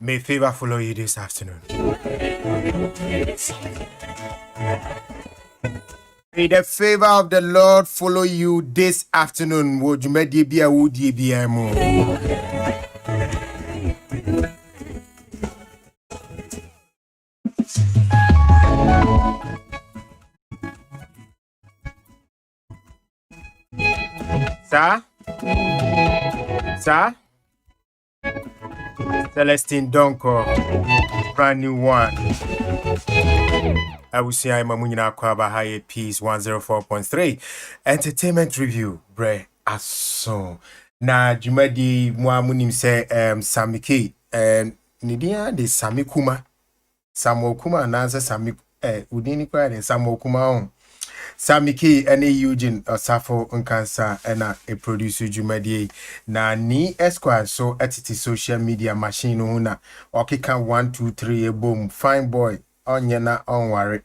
May favor follow you this afternoon. May the favor of the Lord follow you this afternoon. Would you make the beer? Would you be a more? Sir? Sir? Celestine Donko, brand new one. I will see I'm a Munina Kwaba High Peace 104.3 Entertainment Review, bre aso. Na Jumadi Muamunim say Samiki Nidia de Samikuma Samo Kuma Naza Samik Udini Kwa and Samo Kuma on. Samiki ene Eugene Osafo Nkansa ena a producer Jumadi na ni Esquire so etiti social media machine huna okika 1 2 3 boom fine boy onye na onware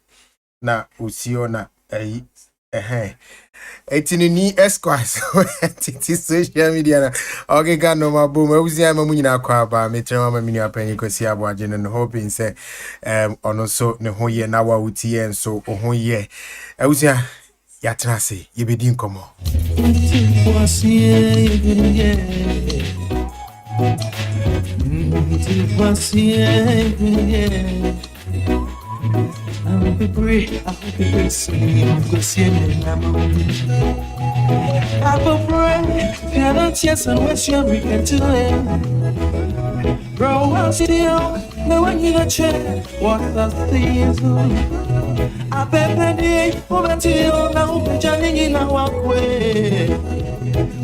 na usio na etini ni Esquire so etiti social media na okika no ma boom ewusia ma munyina kwa ba metrema ma mini apanyi kosi abo agene no hoping say ono so ne ho ye na wa utie enso ho ye ewusia yatrase yebedi nkomo I'll be free, I'm going to see you. I will pray, cannot yes, and what's your weekend today? Bro, I'll see you, no one in a chair, what does things do? I bet the over to you now, Johnny in our walkway.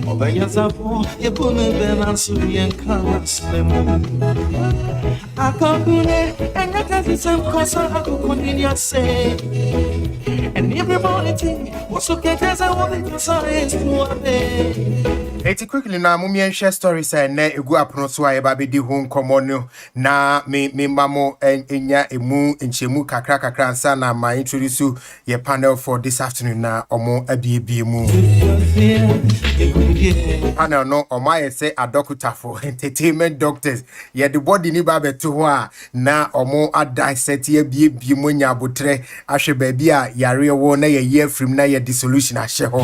Over yourself, you put me then I'll see you and come slim. I can't do it, and I can't see some cause I could continue say. And everybody what's okay, cause I want to say to one. Eti quickly na mumien share story say na egu apono so aye ba be di ho nkomo na me mamo enya emu enchemu kakra ansa na ma introduce ye panel for this afternoon na omo abiebie mu panel no omo aye say adoctor for entertainment doctors ye the body ni ba beto ho a na omo adissect ye biebie mu nya abotre ahwe ba bi a yare wo na ye afrim na ye dissolution ahye ho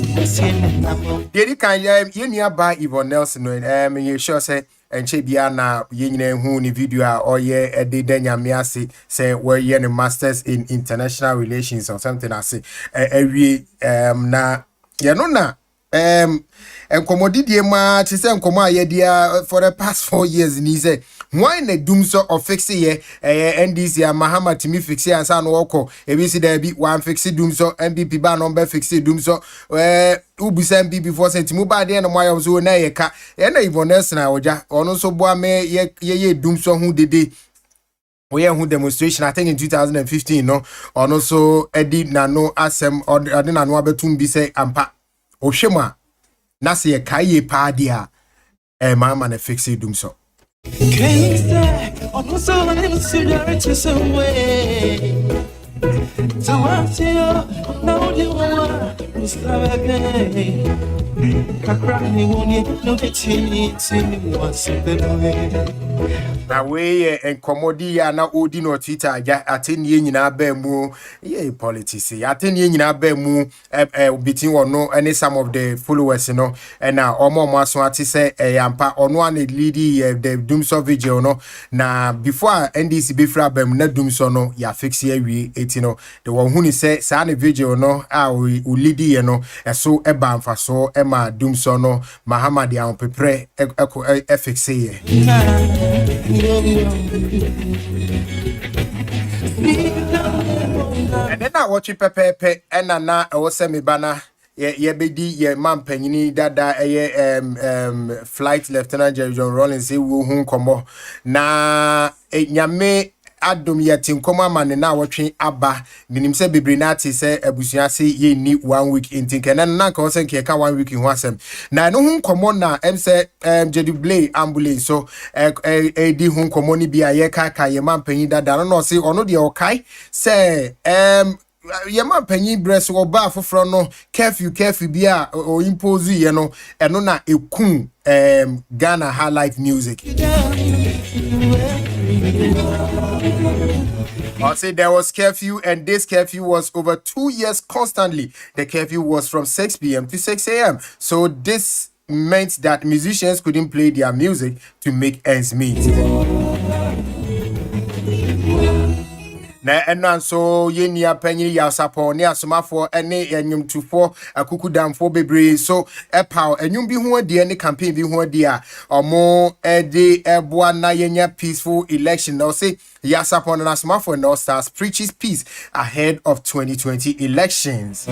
Dedi kan ye nua ba Yvonne Nelson no you sure say enche bia na ye nyina hu ni video a oye ededa nyame ase say we ye ne masters in international relations or something ase ewie na ye no na enkomodidie ma ti say enkomo ayedia for the past 4 years ni say why na dum so of fix ye NDC a Mahama timi fix ye ansa no woko ebi si da bi wan fix dum so MPP ba no be fix dum so ubusa MPP before say timu ba de na moyo so na ye ka ye na Yvonne na oja ono so boa me ye dum so hu dede we hu demonstration I think in 2015 no ono so edi na no asem odi na no abetum bi say ampa ohwema na se ye kai pa dia Mahama na fix dum so Can't stay on so many cigarettes away. So I feel now you are again. Kakrani won't you know it's once na we enkomodi ya na odi no Twitter ja atenie nyina ba mu ye politics atenie nyina ba mu between ono any some of the followers no na omo aso ati say yampa ono an lead the Doomso vigil no na before NDC be fra ba mu na Doomso no ya fix ye wi eti no the one who ni say sa na vigil no a we lead ye no so e ba mfa so e ma Doomso no Mahama dia on prepare e fix ye and then I watch pepe and na was me bana ye bedi ye man panyini dada flight lieutenant Jerry John Rollins e wo hu nkomo na nyame adom yetin koma man na wotwe aba minim se bebre na ati se abusua se ye ni 1 week intinke na ka wose nke ka 1 week hu asem na no hu nkomo na se Jedi Blay ambulance so di hu nkomo ni bia ye ka ye man panyin dada no se ono de okai se yema panyin breast oba afoforo no curfew bia o impose ye no eno na ekun Ghana high life music. I say there was curfew, and this curfew was over 2 years constantly. The curfew was from 6 p.m. to 6 a.m. So this meant that musicians couldn't play their music to make ends meet. Na eno so yenia panyin ya sapo ne asomafo ene enyumtufo akukudamfo bebre so epaw enyum bi ho ade ne campaign bi ho ade a omo ede eboa na yenya peaceful election. Now say ya sapo na asomafo no stars preaches peace ahead of 2020 elections.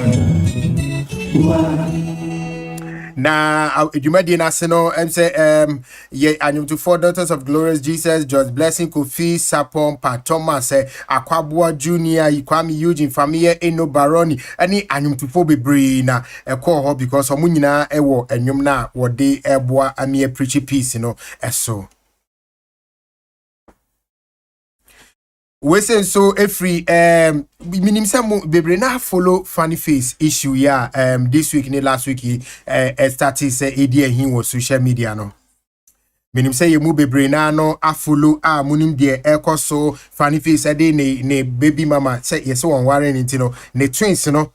Na adwumadi na se no say ye anyum to four daughters of glorious Jesus, George Blessing, Kofi Sapon, Pat Thomas, Akwabua Junior, Ikwami Eugene, Famia Eno Baroni, any anyum to four bebre na call her because omunyina ewo enyum na wode eboa amie preachy peace eso. We say so every minim say bebre na follow funny face issue ya this week ni last week started say edi ehin wo social media no minim say yemu bebre na no follow munim de ekoso funny face ade ne baby mama say yes won ware ni no ne twins no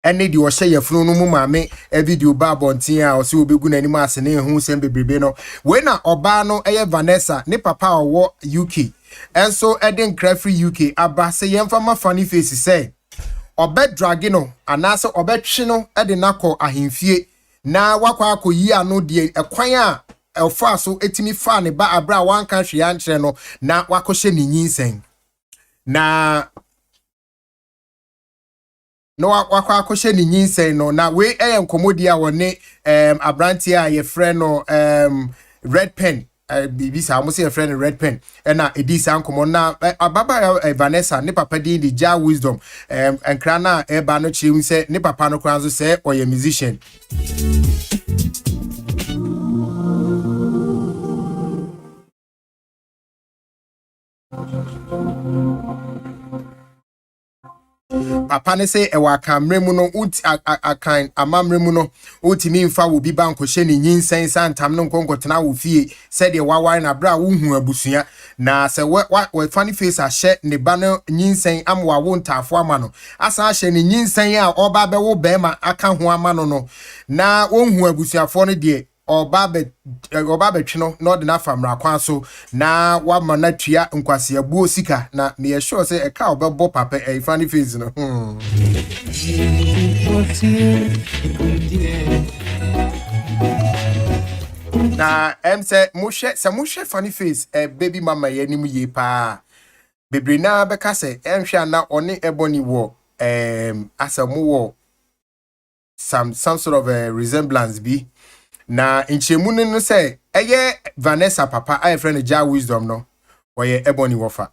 ene di wo hye yafunu no mu maame video ba bontin a o se obegu nani ma ase ne hu sem bebrebe no we na oba no Vanessa ne papa owo UK and so Eden Crafty UK aba say yemfama funny face say obe dragi no anase obe twe no ede nakọ ahemfie na wakwa akoyi ano de ekwan a elfa so etimi fa ne ba abra wan kan hwe ankyere no na wakohye ne nyinsen na no wakwa akohye ne nyinsen no na we enkomodi a woni abranti a ye friend no Red Pen bibi sa mo say friend Red Pen na edi sa nkomo na ababa Vanessa ne papa din di Ja Wisdom enkra na eba no chirim say ne papa no kran so say oye musician. Papa ne say ewa kamre mu no akan amamre mu no utimi mfa wo bi banko hye ne nyinsen santam no nkonkotena wo fie said ye waware na bra wo hu abusua na se we funny face a hye ne ba no nyinsen amwa wo ntafo ama no asa hye ne nyinsen a oba be wo bema aka ho ama no na wo hu abusuafo no de oba be twino no de na famra kwan so na wa manatua nkwase abuo sika na me sure say e ka obebo papa funny face no na say mushe funny face baby mama ye nimu ye pa bebre na beka say enhwe na oni ebony wo asamu wo some sort of a resemblance be na inchemu no say eye Vanessa papa I friend Ja Wisdom no oye ebony wofa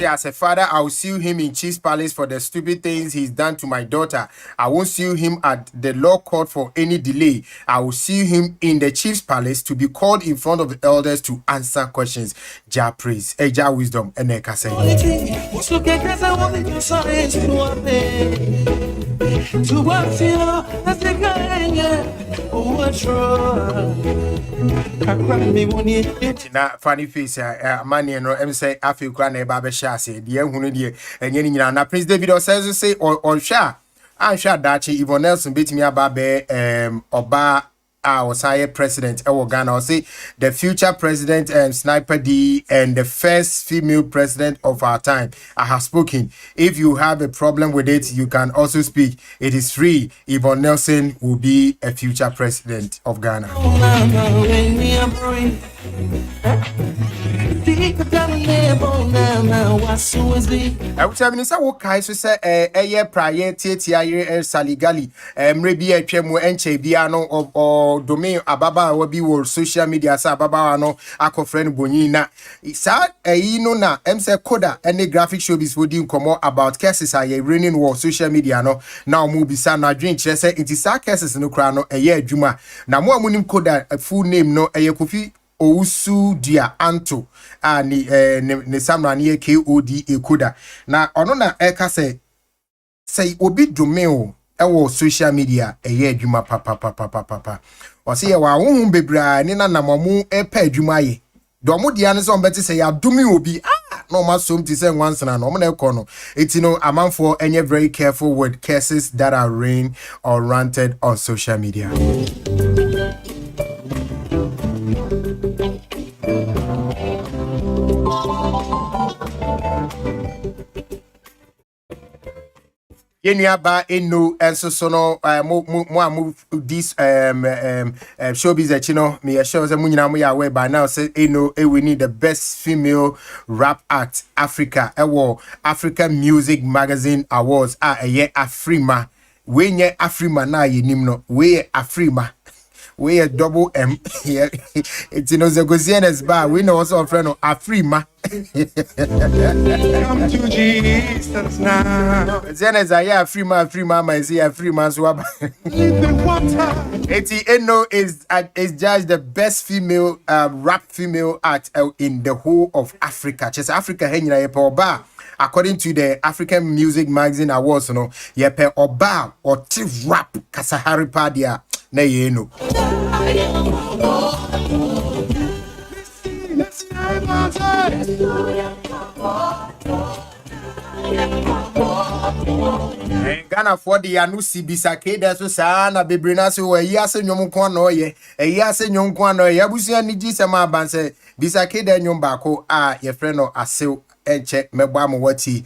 as a father, I will sue him in Chief's Palace for the stupid things he's done to my daughter. I won't sue him at the law court for any delay. I will sue him in the Chief's Palace to be called in front of the elders to answer questions. Ja praise, Ja Wisdom, and Eka say. Na funny face money no say afi kra na e ba be sha say de ehunu de enye ni nyina na Prince David says say on sha an sha dachi Yvonne Nelson betimi aba be oba Osaye president Ghana or say the future president Sniper D and the first female president of our time. I have spoken. If you have a problem with it, you can also speak. It is free. Yvonne Nelson will be a future president of Ghana. I would have minister wo kai so say prior tiatia Saligali mrebi atwam enche bia no or domain ababa wa bi wo social media sa ababa no akofrɛ bonyi na sa no na say Koda any graphic showbiz for din komo about cases are raining war social media no na omu bisa na adwen kyerɛ sɛ it is cases no kra no adwuma na mo amunim Koda full name no Kofi Ousu dia Anto ni ne samra ne KOD Ekoda na ono na eka say obi domeo ewo social media eye adwuma papa o say wa wo bebra ni na namamu epa adwuma ye do mo dia ne so mbeti say ya domi obi no ma som ti say once na no mo na ekono etino amanfo enye very careful with cases that are rain or ranted on social media. Yeniaba eno enso so no mo this showbiz chino me sure say munyina mo ya we by now say eno we need the best female rap act Africa African Music Magazine Awards Afrima we nye Afrima na yenim no we Afrima we a double M it's no Zegosianes bar we know also friend of Afrima. Come to Jesus now. Zenes I free man I see a free man swab. Living water. Eti Eno is judged the best female rap female act in the whole of Africa. Just Africa henya yepe ba. According to the African Music Magazine Awards, no yepe oba or tiv rap kasahari padia na yeno. Ghana for the Anusi Bisake that's sana bebrina so we yase nyom ko na oye yase nyom ko na oye abusia ni gisema banse Bisake da nyom baako ye friend no asew enche mebo am wati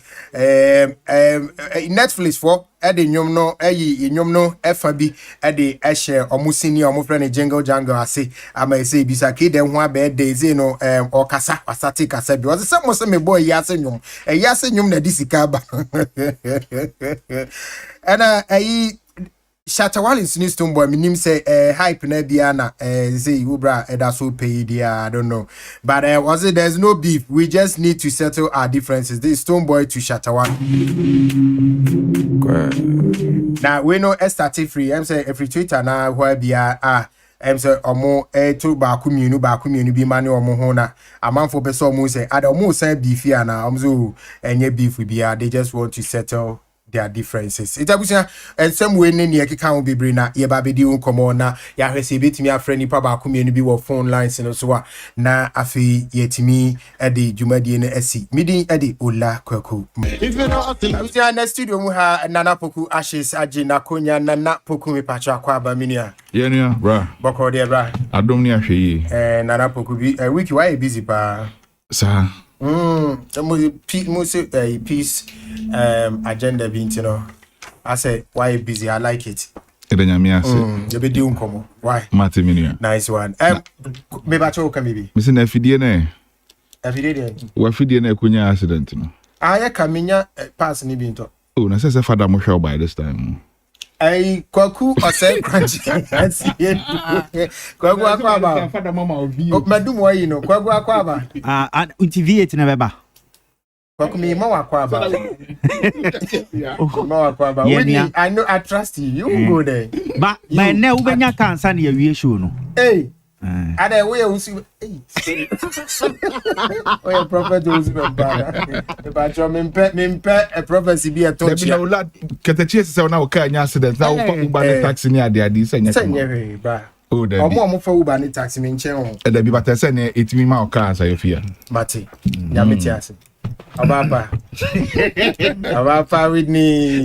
Netflix for ede nyom no nyom no efa bi ede ehye omusini omofre jingle jangle ase ama say Bisake da ho aba ede ze no okasa asate kasa bi wose samo se me boy yase nyom na disika ba ana Shatawali Sinistum boy minim say hype na bia na say ubra so pay dia I don't know but was it there's no beef we just need to settle our differences. This Stone Boy to Shatawali now we know started free I'm say every Twitter na where bia say omo to ba ku mienu bi mane omo ho na amanfo be so omo say ada omo say beef ya na omzo enye beef bia they just want to settle their differences. It's abusia and some way ne ne keka ho bebre na ye ba bedi unkomo na ya hwese betimi afre nipa ba ku mienu bi wo phone lines no so na afi yetimi ede dwumadie ne asi midi ede Ola Kwaku abusia na studio mu ha Nana Poku Ashes agi na konya Nana Poku me pacha kwa ba minia yenia bra boko de bra adom ni ahwe yi Nana Poku bi wiki why busy pa sa peace agenda being, you know. I say why busy? I like it. You be doing come. Why? Martin, nice one. Maybe I choke maybe. Missing FDN. FDN. What FDN kunya accident no. I kaminya pass ni binto. Oh, na say father mo show by this time. Kwaku or say crunchy. Kwaku akwaba. Father mama obi. Madum wa you know. Kwaku akwaba. UTV na beba. Kwaku me ma akwaba. Ma akwaba. I know I trust you. You go there. But na ubenya kansa na yawie show no. Hey. Ada we usi. Hey. Oya prophet usi baba. Ba jo mempe a prophecy be a touch. Dem na Ola ketechi se na o ka nya accident na o fa Uber taxi ni ade se nya. Senye ba. Oh da. Omo fa Uber ni taxi me nche ho. Da bi bata se ne etimi ma o ka asa yo fia. Mate. Ya meti ase. Ababa Whitney.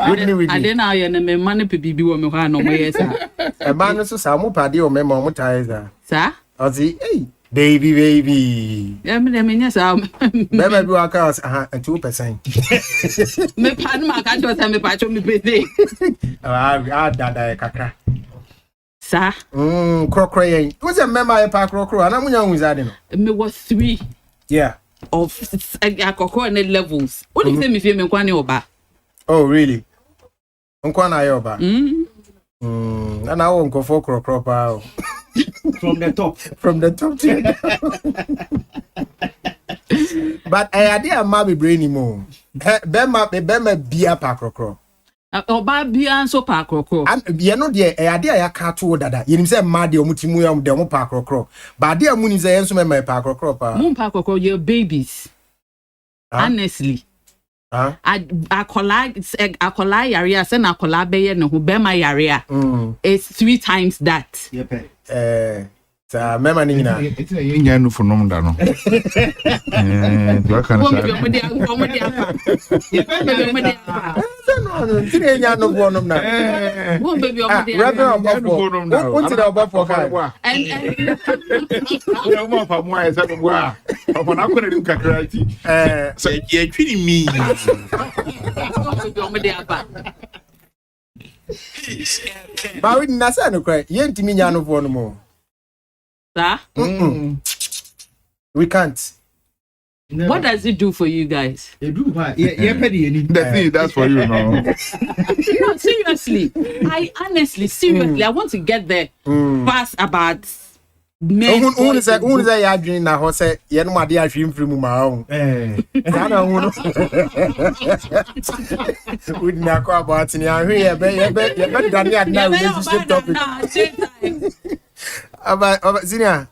Whitney. I didn't know you na money bibi wo me ho no mo yesa. E man so sa mo pade o me ma mo taiza. Sa? Ozi, hey, baby. Ya me nya sa. Bebe bi wa ka 2%. Me pan ma ka cho sa me pa cho me pese. Dada kakra. Sa? Krokro yen. What's a member e pa krokro? Ana munya unzade no. Me was 3. Yeah. Of akoko na levels. What if me feel me kwani oba? Oh, really? Nkwana yoba. Ana wo nkofo krokro pa. From the top. From the top to but I idea ma be brainy mo. Bema bia pa krokro. Oba bia so pa krokro. Ye no de e ade a yaka to dada. Yenim say ma de omutimu ya de mo pa krokro. Ba ade a muni say enso me pa krokro pa. Mum pa krokro your babies. Honestly. Akola yare ase na akola beye ne ho be ma yare it's 3 times that. Sa mema ni nyina. It's a yen no for nom da no. Do kan sa. Tire nya no bo nom na. Won baby omode. Won tire obo for kai. And We mo fa mo ay sa mo a. Ofa na ko na dim kakra ti. So ye twini mi. baby omode apa. Ba we na say no kra. Ye ntimi nya no bo no mo. Sir? We can't. What does it do for you guys? You do what? Yeah, petty. The thing that's for you no. No, seriously. I want to get there fast about men. Who is ya dream na ho say ye no ade ahwe mfiri mu ma ho. Na hu no. We na ko about ni ahwe ye be dani adna relationship topic. Aba Zinia.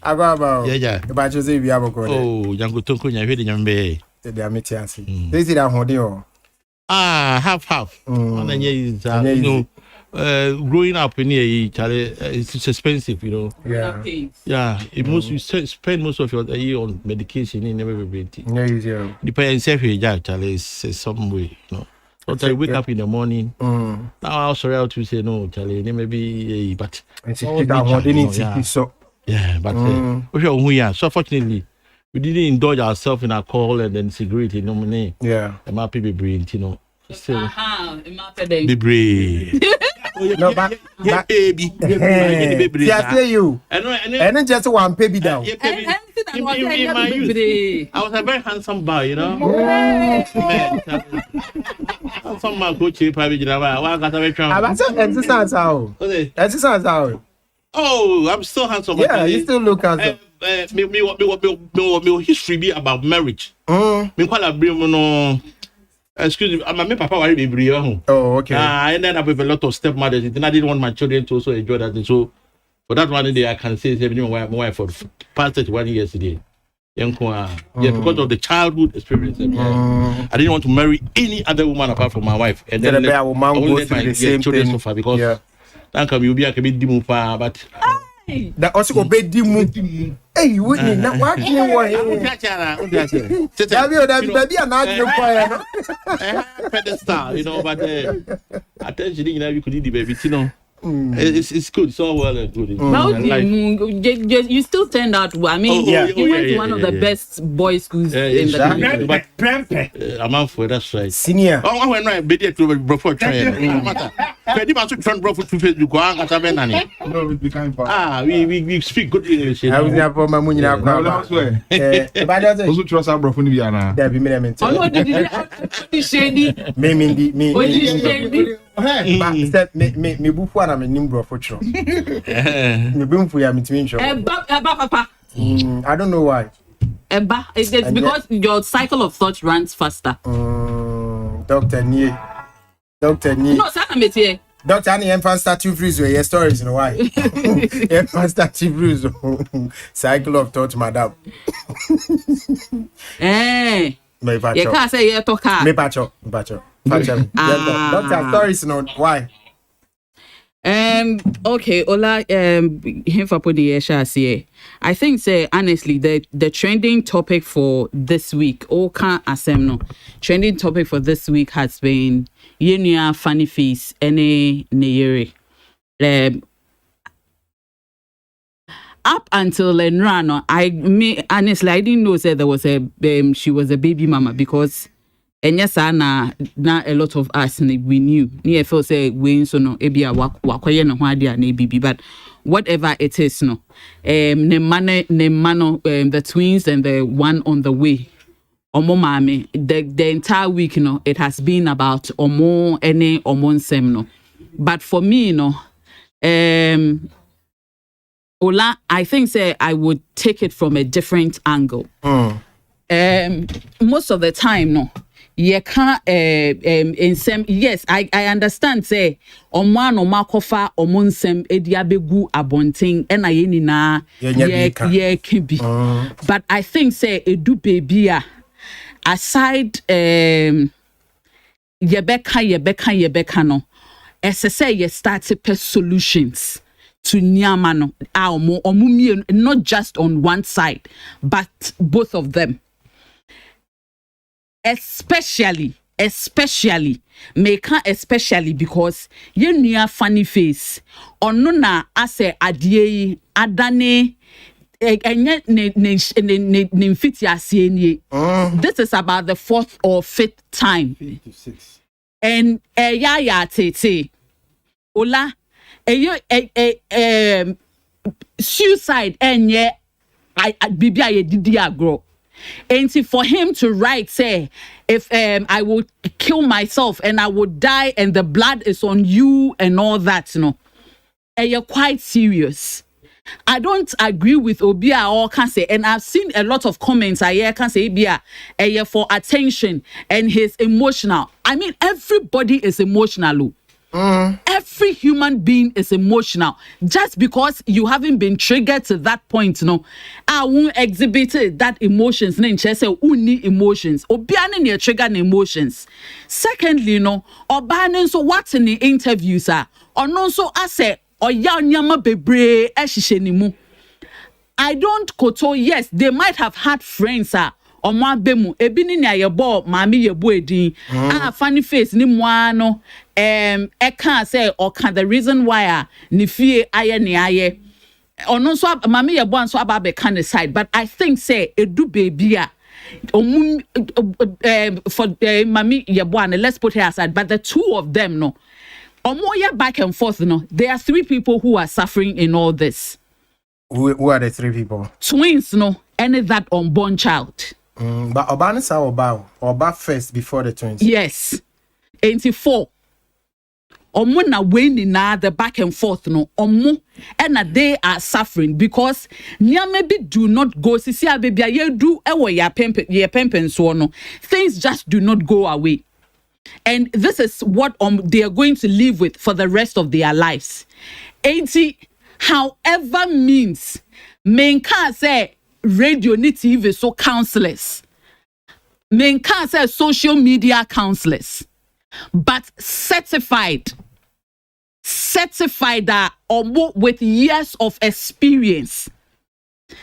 Aba. Yeah. Aba Jose bi aboko. Oh, yango tonko nya hwe de nyambe. They are meeting us. This is that holding on. Half. You know, growing up in here, it's expensive, you know. Yeah. You spend most of your year on medication in every depends Charlie is some way, you know. Sometimes I wake up in the morning. Now I'll sorry out to say no, Charlie. Maybe, but yeah, but so fortunately, we didn't indulge ourselves in alcohol and then cigarette. Yeah, and my people brain, you know. Still, be brave. No, but baby, just say you. And just one baby down. I was a very handsome boy, you know. Some man go to private driver. Why got a exercise how? Exercise how? Oh, I'm still handsome. Yeah, you still look handsome. Me history be about marriage. Me call a bring no. Excuse me, my papa was baby. Oh, okay. I ended up with a lot of stepmothers. And I didn't want my children to also enjoy that. And so, for that one day, I can say, my wife for the past 31 years today. Yeah, because of the childhood experience. I didn't want to marry any other woman apart from my wife. And then I will let my children suffer because that can be a bit dimu, but. That also obey dimu. Hey, you wouldn't know what you want. Baby, I'm not your choir. Pedestal, you know, but attention, you know, you could eat the baby, you know. It's good, it's all well and good. You still turned out well. I mean, you went to one of the best boys' schools in the country. But I'm out for that's right. Senior. Oh, when I be there to before trying. Pretty much trying to to Facebook. No, we become we speak good English. I was never my money now. Also trust our bro for Nibiana. There be me. Oh no, did shady. Me. What is shady? Me bufu ana me nimbo for sure. Me bufu ya mitimi sure. Papa. I don't know why. It's because your cycle of thought runs faster. Dr. Nie. No, sana metie. Dr. Nie fan start to freeze your stories, you know why? Fan start to freeze. Cycle of thought, madam. Me pacho. You can't say you talk. Me pacho. Doctor, stories, you know why? Okay, Ola, him for putting the share. I think, say honestly, the trending topic for this week, trending topic for this week has been Yenya funny face any Neyere. Up until Lenrano, honestly, I didn't know that there was she was a baby mama because. And yes, na a lot of us we knew. Near feel say we so no ebia wakoye no hwade na bibi, but whatever it is no. Ne mano the twins and the one on the way. Omo mame the entire week no it has been about omo any omo nsem no. But for me no Ola, I think say I would take it from a different angle. Most of the time no ye can't nsem. Yes, I understand. Say omwa no makofa omunsem ediabegu abonting ena ye nyina ye kibi. But I think say edu baby aside yebeka no say ye start to solutions to nyama no omu not just on one side but both of them. Especially because ye near funny face ono na ase adie adane enye ne mfiti ase nie. This is about the 4th or 5th time. 5 to 6. And ya tete ola suicide enye bibia ye didi agro. And for him to write, say, if I would kill myself and I would die and the blood is on you and all that, and you're quite serious. I don't agree with Obia or can say, and I've seen a lot of comments. I can say Obia for attention and he's emotional. I mean, everybody is emotional. Every human being is emotional. Just because you haven't been triggered to that point, I won't exhibit that emotions. Uni emotions. Obiane ne trigger emotions. Secondly, Obane so what's in the interviews are or no so I say or ya nyama bebre eshishe. I don't koto. Yes, they might have had friends Omwa bemu ebini ni ayebo mami yebu edin funny face ni mwano can't say or can the reason why ni fie aye ni aye ono so mami yebo anso aba be can decide. But I think say edu baby for mami yebo and let's put her aside, but the two of them omoya back and forth there are 3 people who are suffering in all this. Who are the 3 people? Twins and that unborn child. But Obana sa Oba first before the twins. Yes. 84. Omo na winning na the back and forth omo and they are suffering because maybe do not go sisi abebia ye do ewo ya pempen so things just do not go away. And this is what they are going to live with for the rest of their lives. 80 however means men can say radio ni TV so counselors. Men can't say social media counselors. But certified that with years of experience.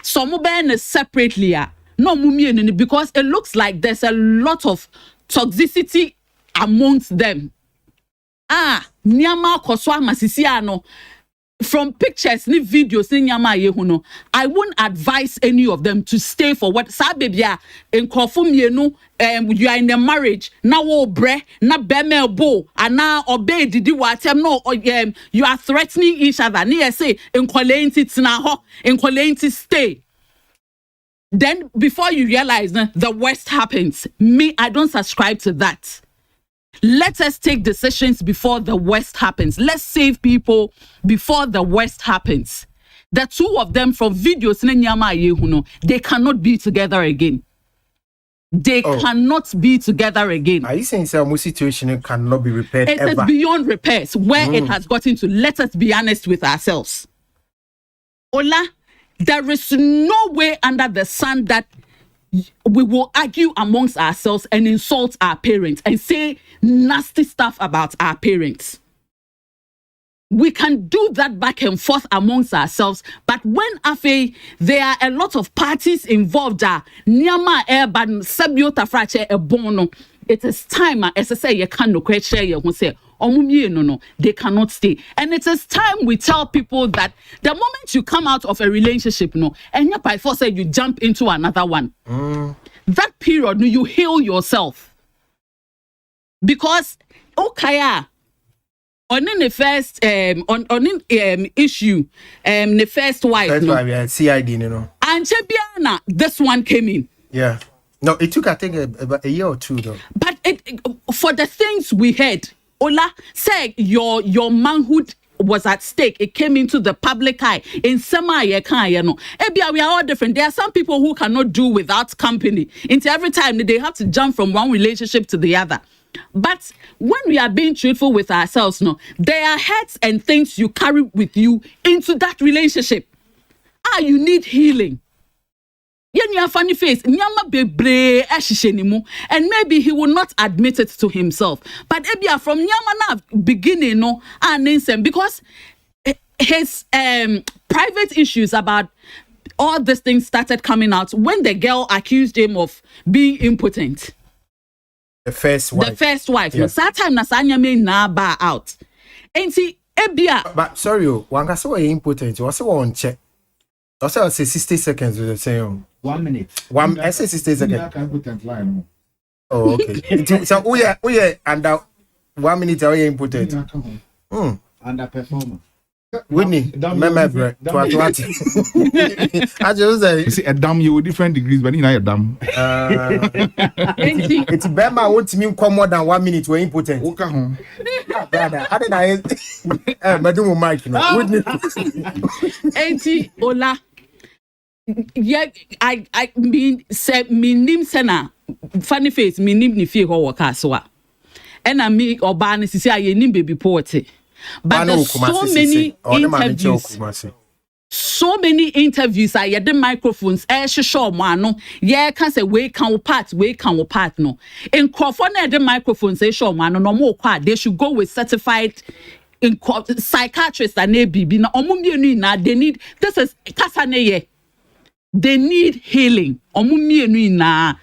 Some ben separately no mumie because it looks like there's a lot of toxicity amongst them. Nyama koswa masisi from pictures ni videos ni nyama yehuno, I wouldn't advise any of them to stay for what sabebia in confirm you are in a marriage now bre na bemel bo and now obey didi watem no you are threatening each other ni say in stay. Then before you realize the worst happens. Me, I don't subscribe to that. Let us take decisions before the worst happens. Let's save people before the worst happens. The 2 of them from videos, they cannot be together again. They cannot be together again. Are you saying some situation cannot be repaired ever? It is beyond repairs where it has gotten to. Let us be honest with ourselves. Ola, there is no way under the sun that we will argue amongst ourselves and insult our parents and say nasty stuff about our parents. We can do that back and forth amongst ourselves, but when there are a lot of parties involved, Nyama Erban Sabiota Frache Ebono, it is time as I say you can't no share you say they cannot stay. And it is time we tell people that the moment you come out of a relationship, and by force you jump into another one. That period, you heal yourself. Because on the first issue, the first wife, CID, and Chebiana, this one came in. Yeah. No, it took I think about a year or 2 though. But for the things we heard, Ola, say your manhood was at stake. It came into the public eye. In summer, we are all different. There are some people who cannot do without company. Into every time they have to jump from one relationship to the other. But when we are being truthful with ourselves, there are hurts and things you carry with you into that relationship. You need healing. Your funny face, and maybe he will not admit it to himself. But from Nyama beginning, because his private issues about all these things started coming out when the girl accused him of being impotent. The first wife. Yes. That time Nasanya may now bar out. And see, but sorry, one can say impotent. What's one check? Also, say 60 seconds with the same. 1 minute. I say 60 seconds. Oh, okay. So, we are under 1 minute. Are impotent? Underperformer. Whitney, remember, I just say, you see, a dam, you with different degrees, but you know, a dam. It's Bema won't mean come more than 1 minute. We're impotent. Okay, home. Brother, I don't know. Madam Mike, Whitney. Auntie Ola. Yeah, I mean, say, me name sena, funny face, me name ni fee ho wakaswa. And I me Obani say I name baby poetry. But there's so many interviews I had the microphones show man can say we can part no in Crawford the microphones show man no more they should go with certified psychiatrists and ABB na they need this is kasaneye they need healing na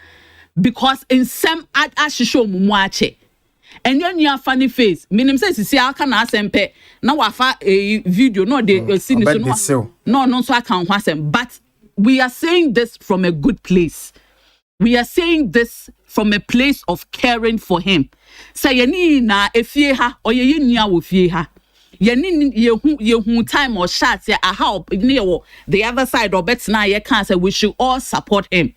because in some show mumwache. And your funny face. Minim says, see, I can ask them. Now, I a video, no, they see no, so I can't ask them. But we are saying this from a good place. We are saying this from a place of caring for him. Say, ye na if ye ha, or ye nia with ye ha. Ye ni time or shots, I hope near the other side or better now, ye can't say we should all support him.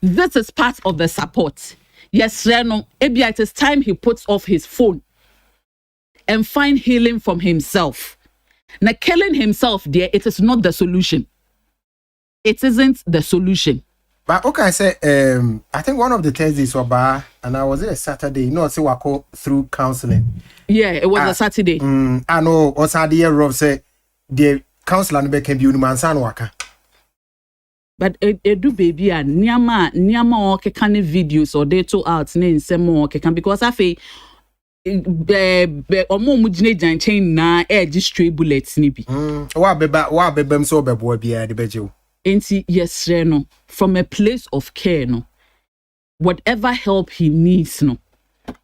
This is part of the support. Yes, Reno, maybe it is time he puts off his phone and find healing from himself. Now, killing himself, dear, it is not the solution. It isn't the solution. But okay, I say, I think one of the Thursdays were bar, and I was there Saturday. You know, I say I go through counseling. Yeah, it was a Saturday. I know. Also, the year of say the counselor can be unimansan waka. But it do baby and Nyama or can videos or they told out name some more can because I feel or more mujine chain na stray bullets nibi. Wa bebem so bebo bia the bejo. Enti yes Reno from a place of care no. Whatever help he needs no.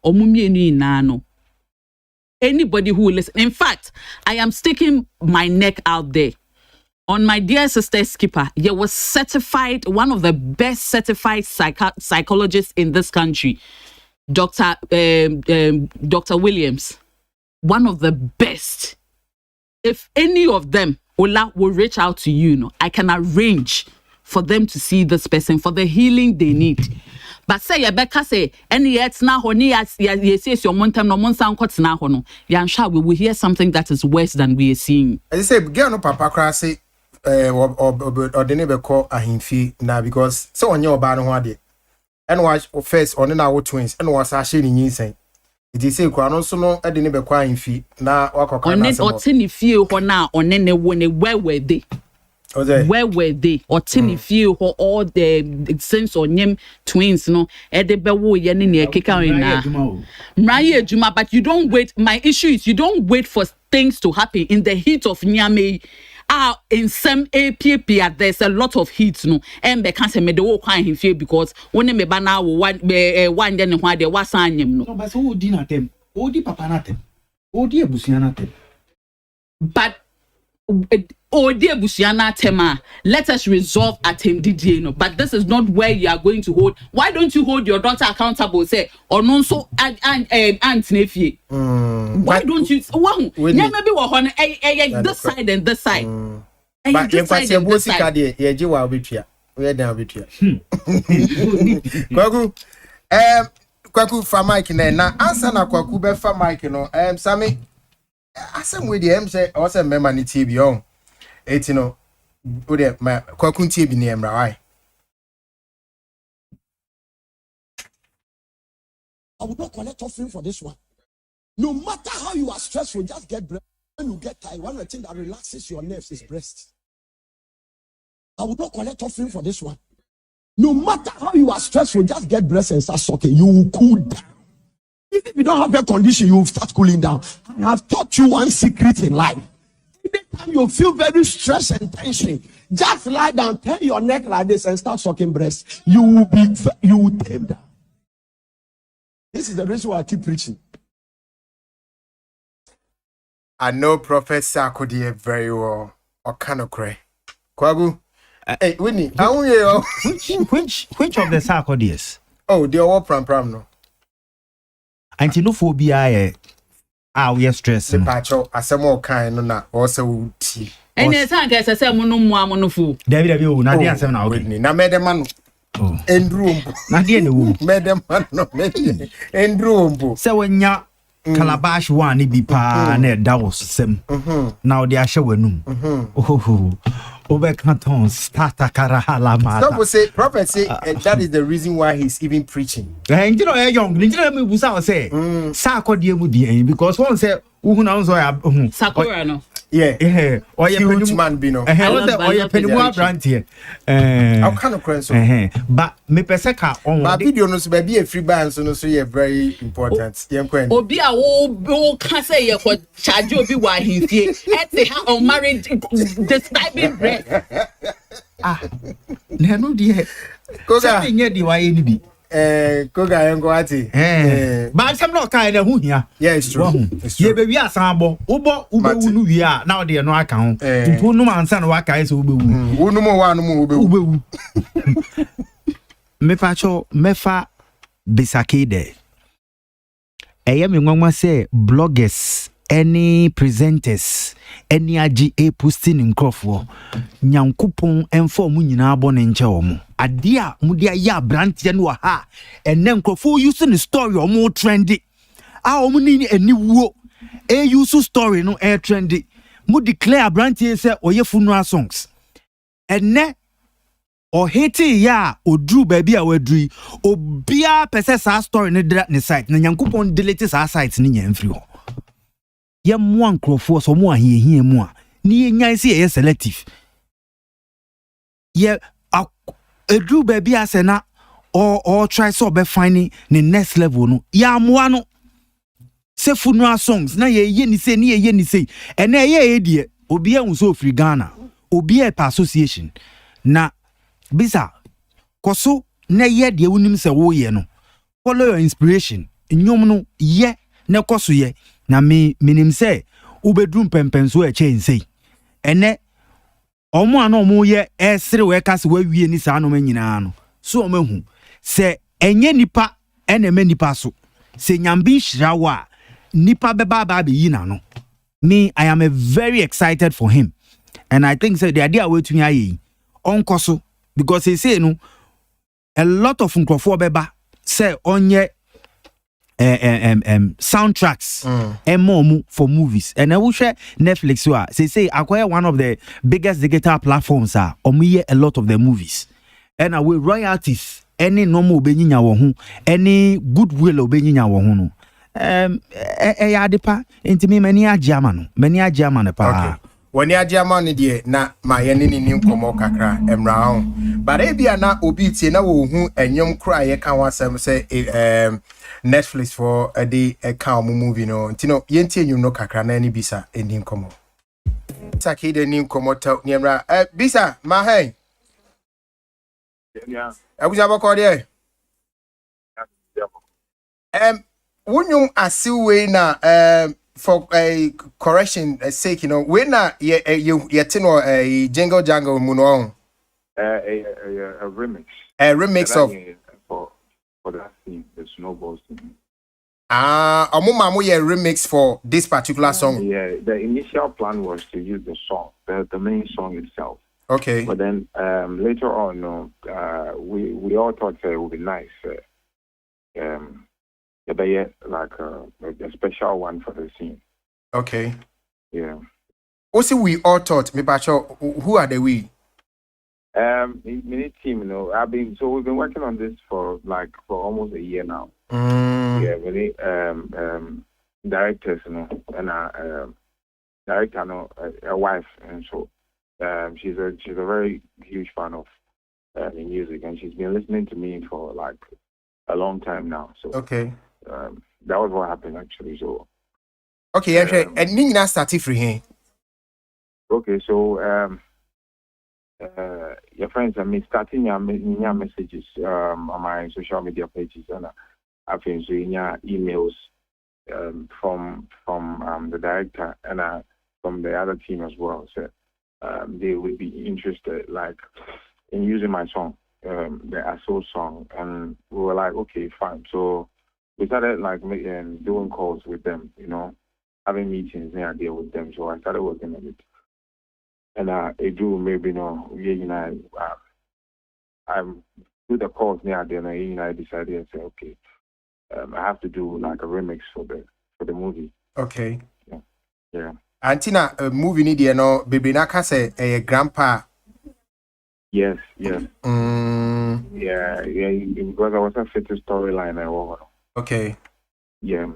Omumie na no. Anybody who will listen. In fact, I am sticking my neck out there. On my dear sister Skipper, you was certified, one of the best certified psychologists in this country, Dr. Williams, one of the best. If any of them, Ola, will reach out to you, I can arrange for them to see this person for the healing they need. But say Rebecca say any yet now honey as yes your montem no monsan kwatena ho no yan sha we will hear something that is worse than we are seeing. I say girl no papa cry say or the neighbor call ahimfi now because so on your bad no ade and watch first on na twins and was actually nyinsɛn it is say kwa no so no de neighbor call ahimfi na wakɔka na so on ne fie ho na on ne wo ne where were they or tiny few all the sense on them twins no edebewo ye ne ne keka na Juma, but you don't wait. My issue is you don't wait for things to happen in the heat of Nyame. In some APP there's a lot of heat no and be can say me the wo kwan him fie because when me ba na wo one dey ne ho ade wasan nyem no but so di na tem odi papa na tem odi abusua na tem but dear Busiana Tema, let us resolve at him no. But this is not where you are going to hold. Why don't you hold your daughter accountable? Say or non so and nephew. Why don't you? One, maybe we're this side and this side. But if I say Bosi Kadi, you will be here. Where now be here? Kwaku for Mike na answer na Kwaku be for Mike no. Sammy. asem we the say o say member ni tie bi on eti no o de ma kwakun tie bi ni emra why I will not collect offering for this one. No matter how you are stressful, just get breast. When you get tired, one of the things that relaxes your nerves is breast. I will not collect offering for this one. No matter how you are stressful, just get breast and start sucking. You will cool down. If you don't have that condition, you will start cooling down. I have taught you one secret in life. Anytime you feel very stressed and tension, just lie down, turn your neck like this, and start sucking breast. You will tame down. This is the reason why I keep preaching. I know Professor Akodi very well. Or kind of cray. Kwagu. Hey, Winnie, how are you? Which of the sarcodias? Oh, the all pram no. Antinophobia, we are stressed. The patcho, as some more kind of na also tea. And it's like I said, Monofu. David, you Nadia 7 out. Whitney, now madam, and room. Nadia, the woman. Madam, no, and room. So when ya Calabash one, be pa, and that was some. Now they are showing. Oh, over Canton, Stata Carahala. Some will say, prophet say, that is the reason why he's even preaching. And you know, a young, you know, we say, Sarcodia would be because one said, who knows, Sakura, no. Yeah, or huge man, Bino. Or your penny brand here. How kind of crazy? But me peseka on my video knows maybe a free band, so no, so you're very important. Or be a whole can't say you for charge you be why he's here. Let's how on marriage describing bread. No, dear. Go something yet, the way Koga and Goati. But some not kind of who here. Yeah, it's true. Yeah, baby, yes, Sambo, Ubo, Ubu, we are now they are no account. To no man, son, Waka is Ubu. Unumo one Ubu. Mefacho, Mefa Bisakide. I am in one say bloggers, any presenters, any AGA posting in Crawford, Nyankupon and 4 Munina Bon and Chomo. Adia mudia ya brand yanwa ha and then Crawford using the story or more trendy. Our money a new wo a use story no air trendy. Mu declare brand say or your funeral songs. And ne or hate ya or drew baby our dream or beer possess our story in the site. Nyankupon deletes our sites in the Yam one Crawford so more here more. Ni nyai see a selective. Yeah, a drew baby asena or try so be finding the next level no. Ya mwano. Se funeral songs na ye ni say and ye dear obi a so free Ghana obi a association na bisa koso na ye de wonim se wo ye no follow your inspiration nyom no ye na koso ye na minim say ubedrum pempenso e chain say ene omo ana omo ye esere we kase wa wie ni sa no manyina no so omahu se enye nipa ene me nipa so se nyambi hirawa nipa beba ba be yina no me I am very excited for him and I think so the idea we to ayi onkoso because he say no a lot of nkrofo beba say onye soundtracks and for movies and I will share Netflix so say acquire one of the biggest digital platforms are a lot of the movies and with royalties any normal obenyinya wo ho any goodwill obenyinya wo ho no ya depa ntimi mani agiama no pa okay woni agiama no de na ma ye ne ni nkomo kakra emra ho but e bia na obi tie na wo hu enyom kra ye kan wasem say Netflix for a day a cow movie no ntino yentie nyum no kakra na ni bisa eni nkomo take de ni nkomo ta niemra bisa ma hey yeah abuja bako de wunyum asiwe na for a correction sake you know we na ye tino a jingle jangle mu no a remix of for that scene, the snowball scene. Amumamu ye remix for this particular song. Yeah, the initial plan was to use the song, the main song itself. Okay. But then later on, we all thought it would be nice. Like a special one for the scene. Okay. Yeah. Also, we all thought, me pacho, who are the we? Mini team, we've been working on this for almost a year now. Yeah, many directors, and director, a wife, and so she's a very huge fan of music, and she's been listening to me for like a long time now. So okay, that was what happened actually. So okay, and Nina started free here. Okay, so your friends and me starting your messages on my social media pages, and I've been seeing your emails from the director and from the other team as well. So they would be interested like in using my song, the ASO song, and we were like, okay, fine. So we started like doing calls with them, having meetings near there with them. So I started working on it. And it do maybe I'm through the calls near there, and I decided and say, okay, I have to do like a remix for the movie. Okay. Yeah. Antina, movie ni there no, baby na kase grandpa. Yes. Yeah, because I was a fit storyline I want. Okay. Yeah.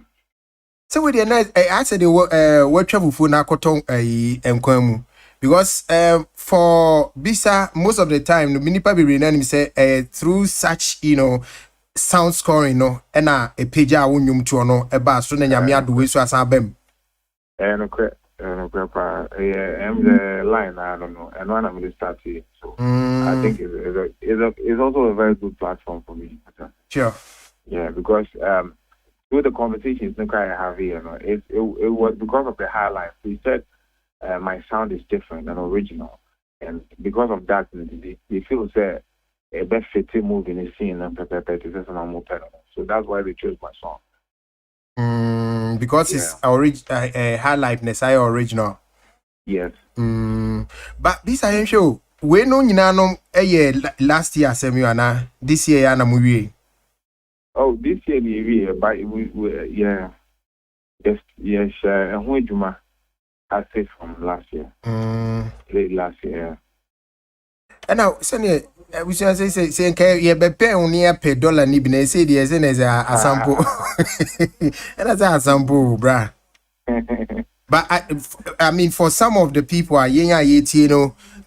So with the nice, I said what travel for na koton enkwamu. Because for Bisa, most of the time, the mini baby name say through such sound scoring and a page I won't yum to no a bass so nyamia do we so as abem. I'm the line, I don't know, and when I'm going to start here, so I think it's also a very good platform for me. Sure. Yeah, because through the conversations I have here, it was because of the highlights. He said my sound is different and original, and because of that, they feel say a best fitting move in the scene and so that's why they chose my song. Because it's high liveness, original. Yes. But this I am sure we no last year Samuana this year na movie. Oh, this year but we yeah. Yes, Juma I say from last year. Late last year. And now Sunny we should say you be pay only $1 ni bi say the a sample. And that's a sample, bruh. But I mean, for some of the people are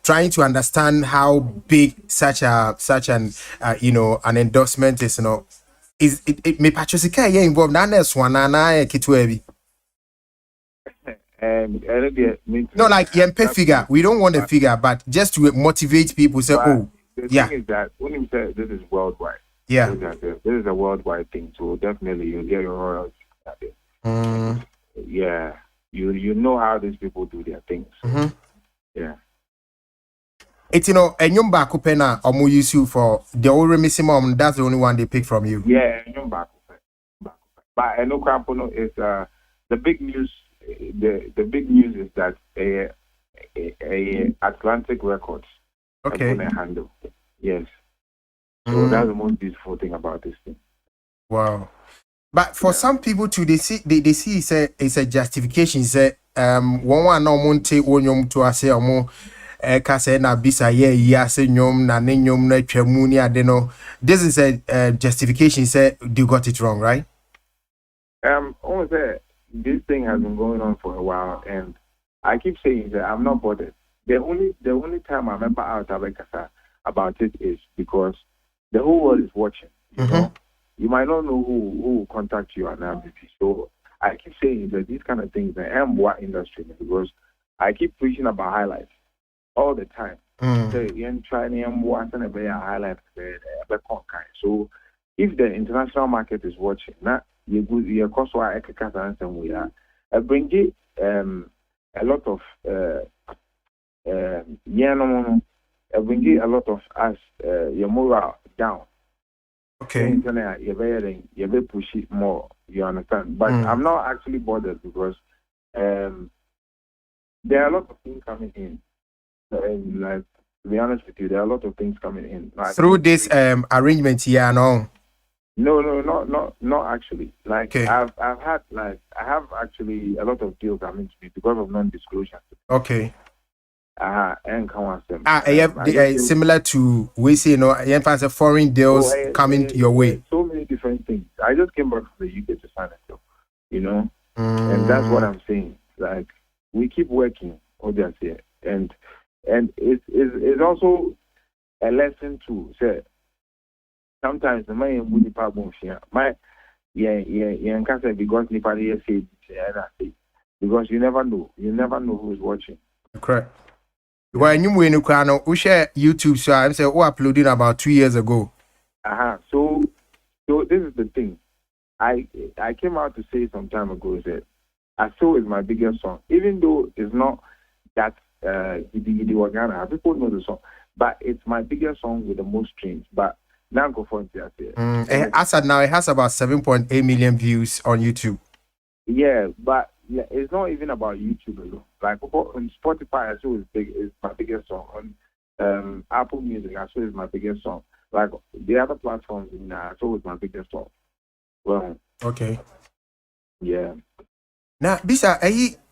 trying to understand how big such an an endorsement is, is it me patrosika involved na next one na kitwebi. No, like pay figure. We don't want a figure, but just to motivate people. Say, the thing is that when you say this is worldwide, yeah, this is a worldwide thing. So definitely you'll get your royalties. Yeah, you know how these people do their things. So, yeah. It's a nyumba kupena omu use you for the old remissimo. That's the only one they pick from you. Yeah, nyumba kupena. But no crampono is the big news. The big news is that a Atlantic Records okay handle. Yes. So that's the most beautiful thing about this thing. Wow. But for some people too, they see it's a justification. Say one no monte wonyom to ase omo kase na bisa ye ase nyom na ne nyom na twemu ni ade no. This is a justification. Say you got it wrong, right? Almost this thing has been going on for a while, and I keep saying that I'm not bothered. The only time I remember out about it is because the whole world is watching. You know, you might not know who will contact you and everything. So I keep saying that these kind of things in what industry, because I keep preaching about highlights all the time. So if the international market is watching, you cost why we are bring it a lot of bring a lot of us your morale down. Okay. You be push it more, you understand? But I'm not actually bothered because there are a lot of things coming in. Like to be honest with you, there are a lot of things coming in. Through this arrangement here, no. No, not actually. Like Okay. I have actually a lot of deals I'm into because of non-disclosure. Okay. And come on, them. Similar to we see, foreign deals coming your way. So many different things. I just came back from the UK to sign a deal, and that's what I'm saying. Like we keep working, obviously, and it's also a lesson to say. Sometimes the money wouldn't problem here. Because nobody say because you never know who's watching. Correct. Well, we share YouTube, so I'm saying uploading about 2 years ago. So this is the thing. I came out to say some time ago that I saw is my biggest song, even though it's not that Gidi Wagana. People know the song, but it's my biggest song with the most streams. But now go for it. As of now, it has about 7.8 million views on YouTube. Yeah, but it's not even about YouTube alone. Like on Spotify, I saw is my biggest song. On Apple Music, I saw is my biggest song. Like the other platforms, I saw is my biggest song. Well, okay. Yeah. Now, Bisa,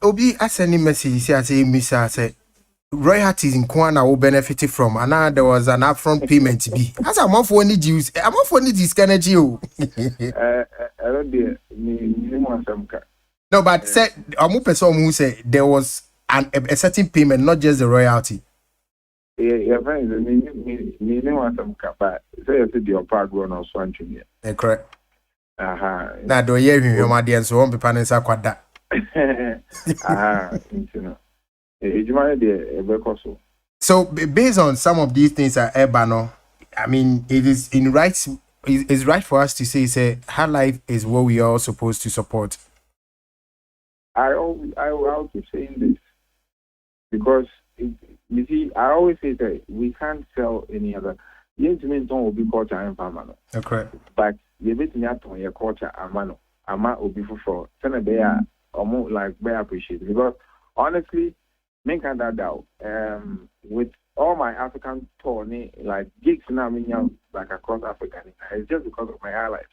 Obi ascending message say Misa say royalties in Kwana will benefit from, and now there was an upfront payment to be. As I'm off one use, I'm off one this kind of you. I don't dare. No, but said I'm person who said there was a certain payment, not just the royalty. Yeah, friends, me want some but say you see the part going on swanching. Correct. Now do you hear my dear so one people say kwada. So based on some of these things at Ebano, I mean, it is it's right for us to say High Life is what we are supposed to support. I'll keep saying this because you see, I always say that we can't sell any other. The intimate will be culture and family. Okay. But you bet me at on your culture and mano. Ama will be for send be or more like be appreciated because honestly, make that doubt. With all my African tour, like gigs now, like across Africa, it's just because of my High Life.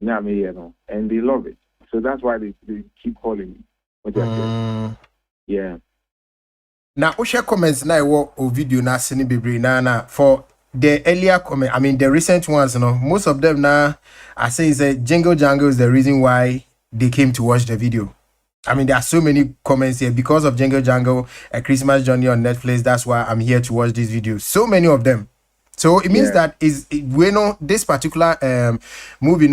Now and they love it. So that's why they keep calling me. What do I say? Yeah. Now, we share comments now. What video na sini bibri na for the earlier comment. I mean, the recent ones. Most of them now are saying that Jingle Jangle is the reason why they came to watch the video. I mean, there are so many comments here because of Jingle Jangle, A Christmas Journey on Netflix. That's why I'm here to watch this video. So many of them. So it means that this particular movie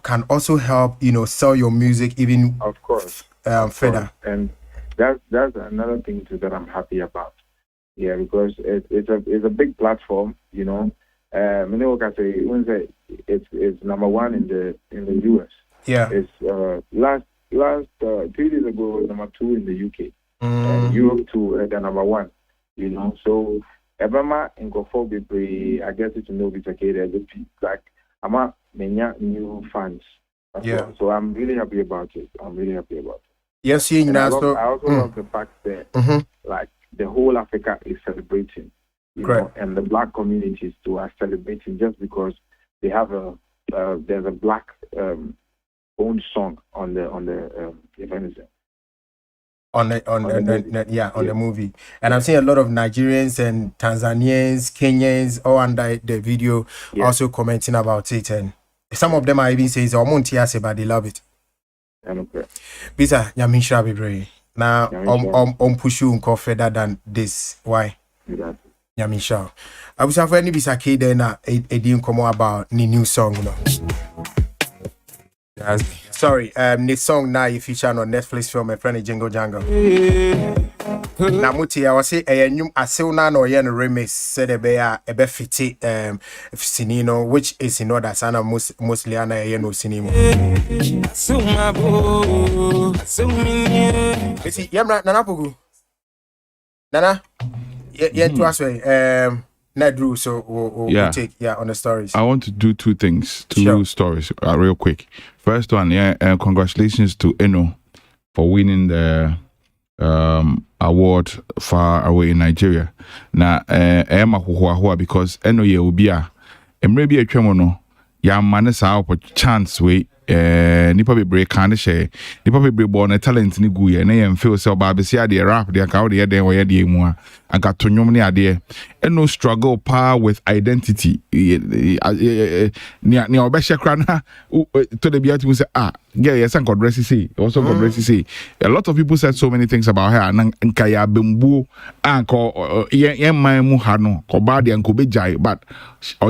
can also help sell your music even of course further. And that's another thing too that I'm happy about. Yeah, because it's a big platform. It's number one in the US. Yeah. It's last 2 days ago it was number 2 in the UK. And Europe too, the number 1. So. Ebama and Gofo I guess it's no bit okay. Like I'm a many new fans. Yeah. So I'm really happy about it. Yes, I also love the fact that like the whole Africa is celebrating. And the black communities too are celebrating just because they have there's a black owned song on the event. On the movie, and I'm seeing a lot of Nigerians and Tanzanians, Kenyans, all under the video, also commenting about it, and some of them are even saying, "Oh, but they love it." Okay. Bisa, Yamisha Bibre. Now, push you further than this. Why? Yamisha. I was having any Bisa K na a didn't come about the new song, Sorry, this song now you feature on Netflix film a friend Jingle Jangle. Namuti, I was say a new Asuna no yen remix said a bear a befiti Sinino, which is in order sana mostly ana yeno cinema. See, Yamra Nanapugu Nana, to us way Nedru, so we'll take on the stories. I want to do 2 things, 2 stories, real quick. First one, congratulations to Eno for winning the award far away in Nigeria. Now, Emma because Eno ye will be a maybe a tremono ya man sa chance we nipa bebre kan share nipa bebre born talent ni gu ye na ye feel say oba be sia de rap de ka de den wo ye de mu a anka tonwom ne ade no struggle power with identity ni oba shekra na to the biatu say girl yes and God rest say also God rest say a lot of people said so many things about her and nkaya bembu anko ye man mu ha no ko ba de anko be jai but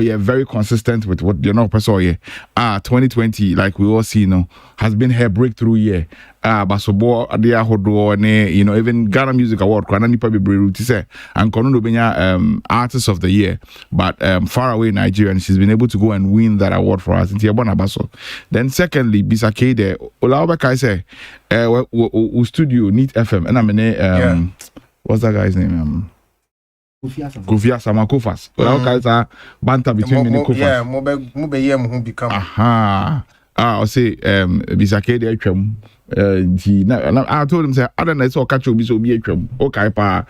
you're very consistent with what you know person ye 2020 like we all see you know has been her breakthrough year basobo ade ahodo ne you know even Ghana Music Award kwana nipa bebre ruti say anko no benya artist of the year but far away Nigeria and she's been able to go and win that award for us into Yabona Baso. Then secondly Bisake there Olaoba kai say studio Neat FM and I'm what's that guy's name Kofia Samakofas. Olaoba kai say banter between the Kofas. Yeah, mo be yem who become I say Bisake there twam I told him say I don't know so catch obi so obi atwam okay pa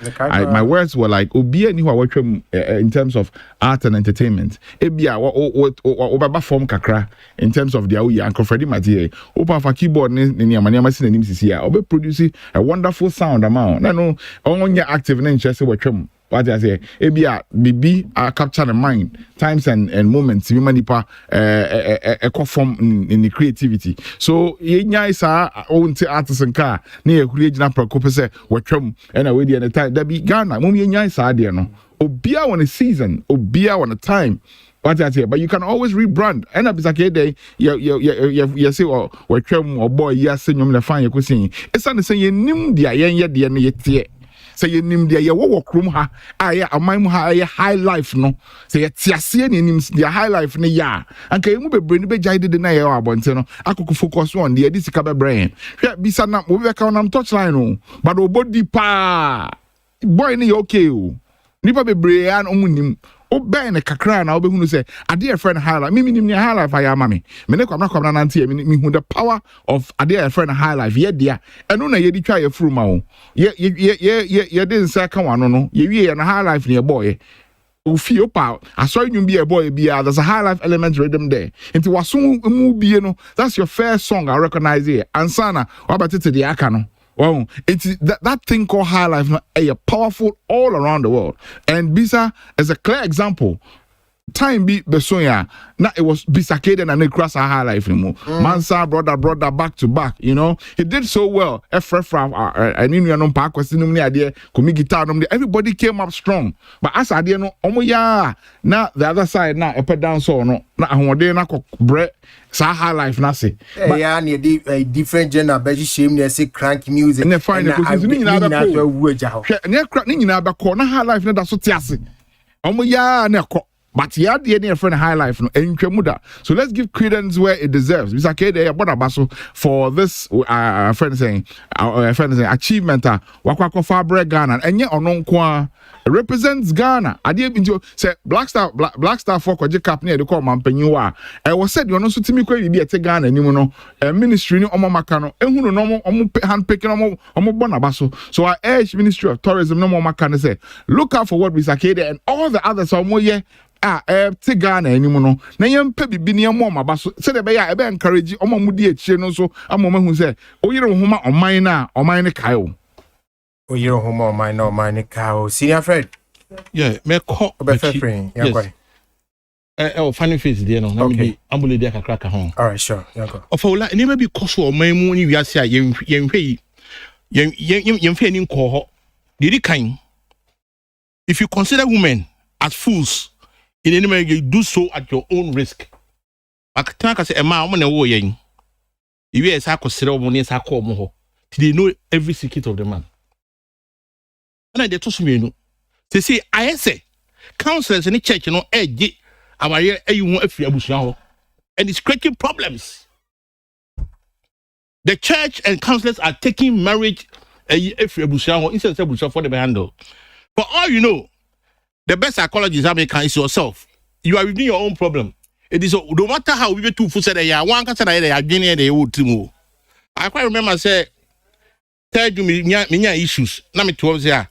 my words were like obi ani wa watwam in terms of art and entertainment ebia o form kakra in terms of their Uncle Freddie Matie opa fa keyboard ni amania si nanim sisi a obe produce a wonderful sound amount no onya active na interest watwam what I say ebia bibi capture the mind times and moments we manipa form in the creativity so yenya isa onti artists and car na ye kuri gina prakope say watwam and we dey the time that be Ghana mum yenya isa de no obia on a season obia on a time what I say but you can always rebrand and up is like day you say watwam or boy yes nyom le fan ye kosin esa ne say yenim dia yenye de ne yetie say yenim dia ye wo krom ha aye aman mu ha aye high life no say tiase ne nim dia high life ne ya anka mu bebre ne be jaide de na ye abonte no akoko focus on dia disika be brain hwe bisa na wo be ka on touchline no but obodi pa boy ne okay o nipa bebre an omunim obey ne kakra na obehunu say ade a friend high life me nim ne high life aya mame me ne kwamna nante me hu the power of ade a friend high life ye dia eno na ye di twa ye furu ma wo ye de nsa ka wano no ye wie na high life ne boy ofi opa aso nyum bi e boy bia there's a high life element rhythm there into waso mu bie no that's your first song I recognize here ansana wabatete de aka no. Well, it's that thing called high life, a powerful all around the world. And Bisa is a clear example. Time be besoya. Now it was Bisake and cross a high life anymore. Mansa brother back to back. You know, he did so well. And in your park was no idea. Kumi guitar everybody came up strong. But as I didn't know, now the other side now a down so no. Now one day na bread. Sa high life na say yeah near the different genre be shame near say crank music and find the cause ni nyina ba ko ne crank ni nyina ba ko na high life na da so tiase omo ya na ko but ya de ne friend high life no entwamu da so let's give credence where it deserves Mr. K dey boda baso for this friend saying achievement wakwa fa bre Ghana enye ono nko represents Ghana ade binjo say black star for kwaje cap na de call mampanyin wa was said you no so timi kwa bibi ete Ghana nimu no ministry ni omo maka no ehunu no omo hand picking omo bona baso so I urge Ministry of Tourism no more maka say look out for what Mr. K and all the others omo ye te Ghana enimu no na yempa bibi ne mo mabaso se de be ya ebe encourage omo mudi echire no so amoma hu say oyire homa oman ne kai o oyire homa oman ne kai o senior Fred yeah me call be free yeah kwai funny face there no na me ambule dia kakra ka ho all right sure yeah go ofola eni ma bi koso oman mu ni wiase a yenhwe yenhwe ni nko ho didi kan if you consider women as fools in any way you do so at your own risk. Akataka say ema omo na wo yen. Iwe esa akosere omo ne esa akọ omo ho. They know every secret of the man. And they told me they say I say counselors in the church no eje aware ayu afia busua ho. And it's creating problems. The church and counselors are taking marriage afia busua ho instead of busua for the handle. For all you know, the best psychologist is yourself. You are within your own problem. It is no matter how we two foot said one can say that they would to I quite remember say tell you me issues. Now me 12 years.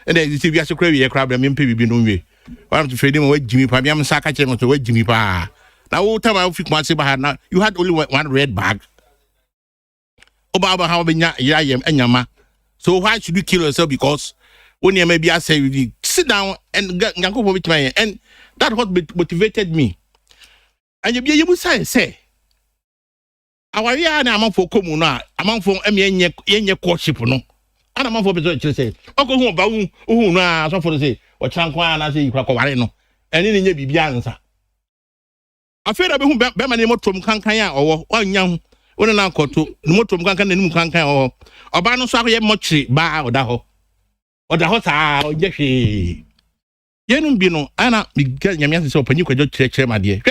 And then you see we are so crazy crab and me be no way. I am to feed him with Jimmy Pabiam Saka to with Jimmy Pa. Now, all time I think now you had only one red bag. Obama, how many yam and yama. So why should you kill yourself? Because when you maybe I say you sit down and go with my and that what motivated me. And you will say, our year among for communa, among for any courtship, no. And among for the say, Uncle who about who now, so for the say, or Chankwan, I say, Krakowarino, and in your Bibianza. I feel about whom Bemani Motum Kankaya or one young. When I call to Motum Kankan and Mukanka or Bano Sari Mochi, Ba or Daho or the Hota or Jeffy. Yenum Bino, Anna, because Yamian is open, you could just check, my dear.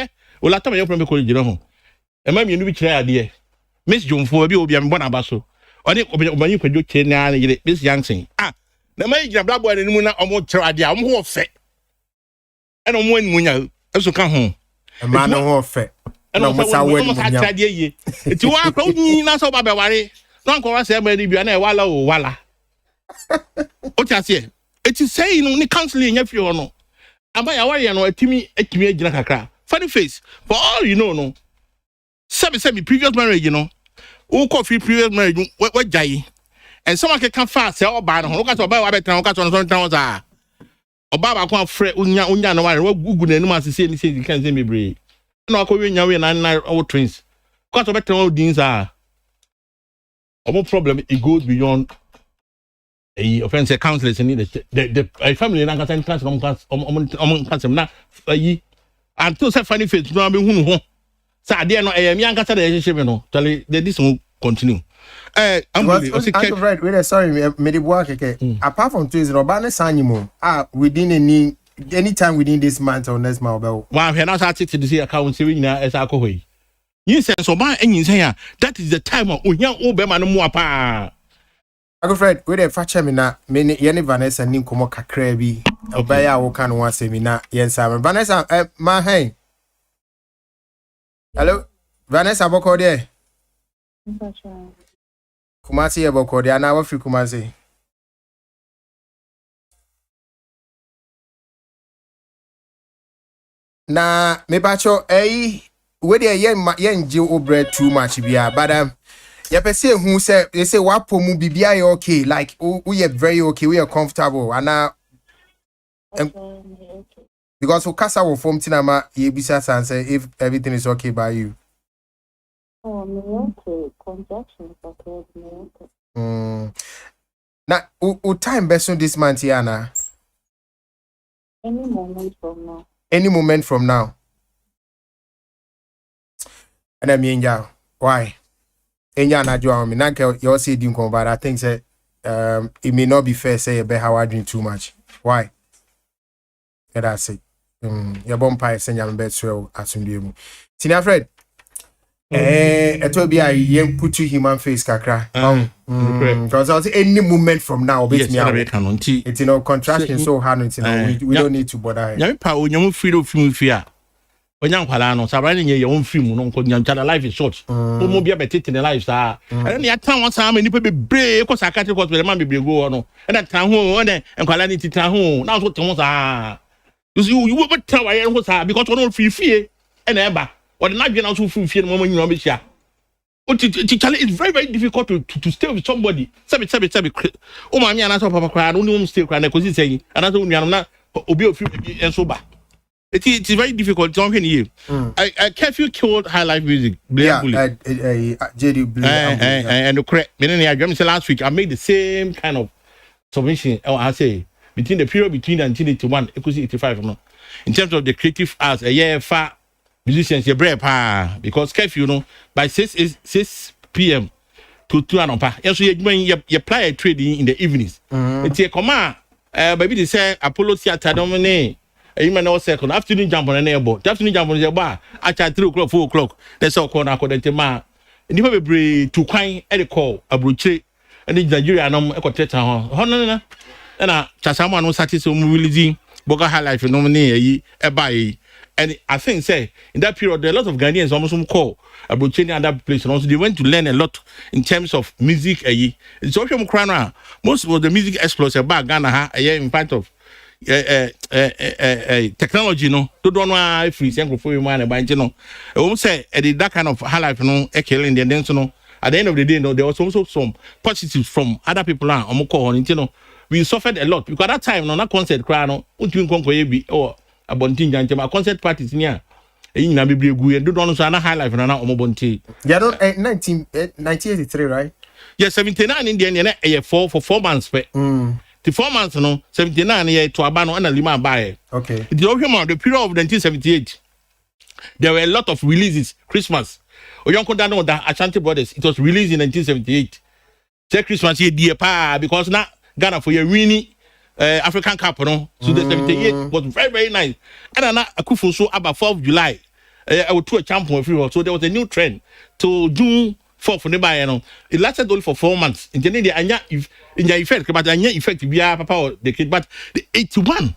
Well, I tell you from the college, you know. And maybe you chair, dear. Miss June for you will be on Bonabasso. Or you could do chain now, Miss Yansing. Ah, the major black boy and Muna or more charade, I'm more fat. And I'm one Munya, also come home. A man of fat. And almost I went to ye. It's you are probably not so bad. Don't call us everybody be an walla or walla. What I say? It is saying only counseling if you know. And by our you know a Timmy Janaka. Funny face. For all you know, no. Seven previous marriage, you know. Who coffee previous marriage, what jay. And someone can come fast, say, oh, bad, look at about what town, on towns are. Or Baba can't fret, Unya, no matter what Google and no man to say anything, you can't see me breathe. No, I call you and our twins. Because of better all things are. Our problem, it goes beyond a offensive counselors and the family and cancer until some funny face, no, who. So I dare not a young cancer, no, tell you that this will continue. I'm right. Sorry, made it work. Apart from twins, Robana Sanimo, within anytime within this month or next month. Well, I have not started to see account as alcohol. You say so, man, and you say that is the time of young Obama no more. I go Fred, with a fatchamina, many Yanni Vanessa and Ninkomo Cacrebi, Obaya, or can one seminar, yes, Simon Vanessa, my hey. Hello, Vanessa Boko there. Kumasi Boko there, now free Kumasi. Na me bacho we dey yen je obre too much bia but ya pese hu say they say wapo mu bibia you okay like we are very okay, we are comfortable and because we kasa wo form tinama ye bisa san say if everything is okay by you. Oh, me okay, contraction okay, me okay. Na u time beso this month here na any moment from now. Any moment from now. And I mean, yeah, why? And yeah, not you, not you see doing but I think that it may not be fair say about how I drink too much. Why? Yeah, that's it. Your bumpire send your bed so as soon as Tina Fred. It will be a young put to human face kakra. Because I'll say any moment from now, yes, it's contraction so hard, we don't need to bother. Young power, young freedom film fear. When young Palano, surrounding your own film, no life is short. No more be a better in the life, sir. And then the town was some people be brave, because I can't go to the man be go on. And that town home and calamity town home. Now what tones are. You would tell I was because I don't feel fear and ever. Or the night also feel fear moment you know me. It's very, very difficult to stay with somebody. Sabi. Oh, my man, that's Papa cry. I don't know still crying because he's saying, and I don't know, Obi of you and sober. It's very difficult. Don't hear you. I curfew killed high life music. Yeah, JD and the correct. Meaning, I last week I made the same kind of submission. I say between the period between 1981, 85, no. In terms of the creative arts, a year far. Musicians, you brave because curfew, you know, by 6 p.m. to 2 and and so you apply a trading in the evenings. It's a command. Baby, they say Apollo Theatre Domine. You may know second afternoon jump on an airboat. Afternoon jump on the bar. At 3 o'clock, 4 o'clock. That's all corner according to ma. And you have a break to kind at the call a bruche and in Nigeria. I'm a quartet. Honor and someone was satisfied with Boga High Life nominee a buy. And I think, say, in that period, there are a lot of Ghanaians almost call about changing other place. And also, they went to learn a lot in terms of music. It's also most of the music explores about Ghana a year in front of technology no to do no free sem for you man by no say that kind of high life no killing the then so no at the end of the day no there was also some positives from other people now we suffered a lot because at that time no na concert cry no untumi konkoye bi or abontin jantema concert parties near na bebre gu e do no so na high life na omobonti yeah no 1983 right yeah 79 in the end for 4 months the 4 months no 79 year to aba no na lima buy okay the period of 1978 there were a lot of releases Christmas Oyonko Dano that Ashanti Brothers it was released in 1978 say Christmas year dear pa because na Ghana for your winning African Cup no so the 78 was very very nice and na Akufo so about 4th of July I would to a champion free so there was a new trend to June 4th nearby it lasted only for 4 months in the anya if in the effect but anya effect be papa the kid but the 81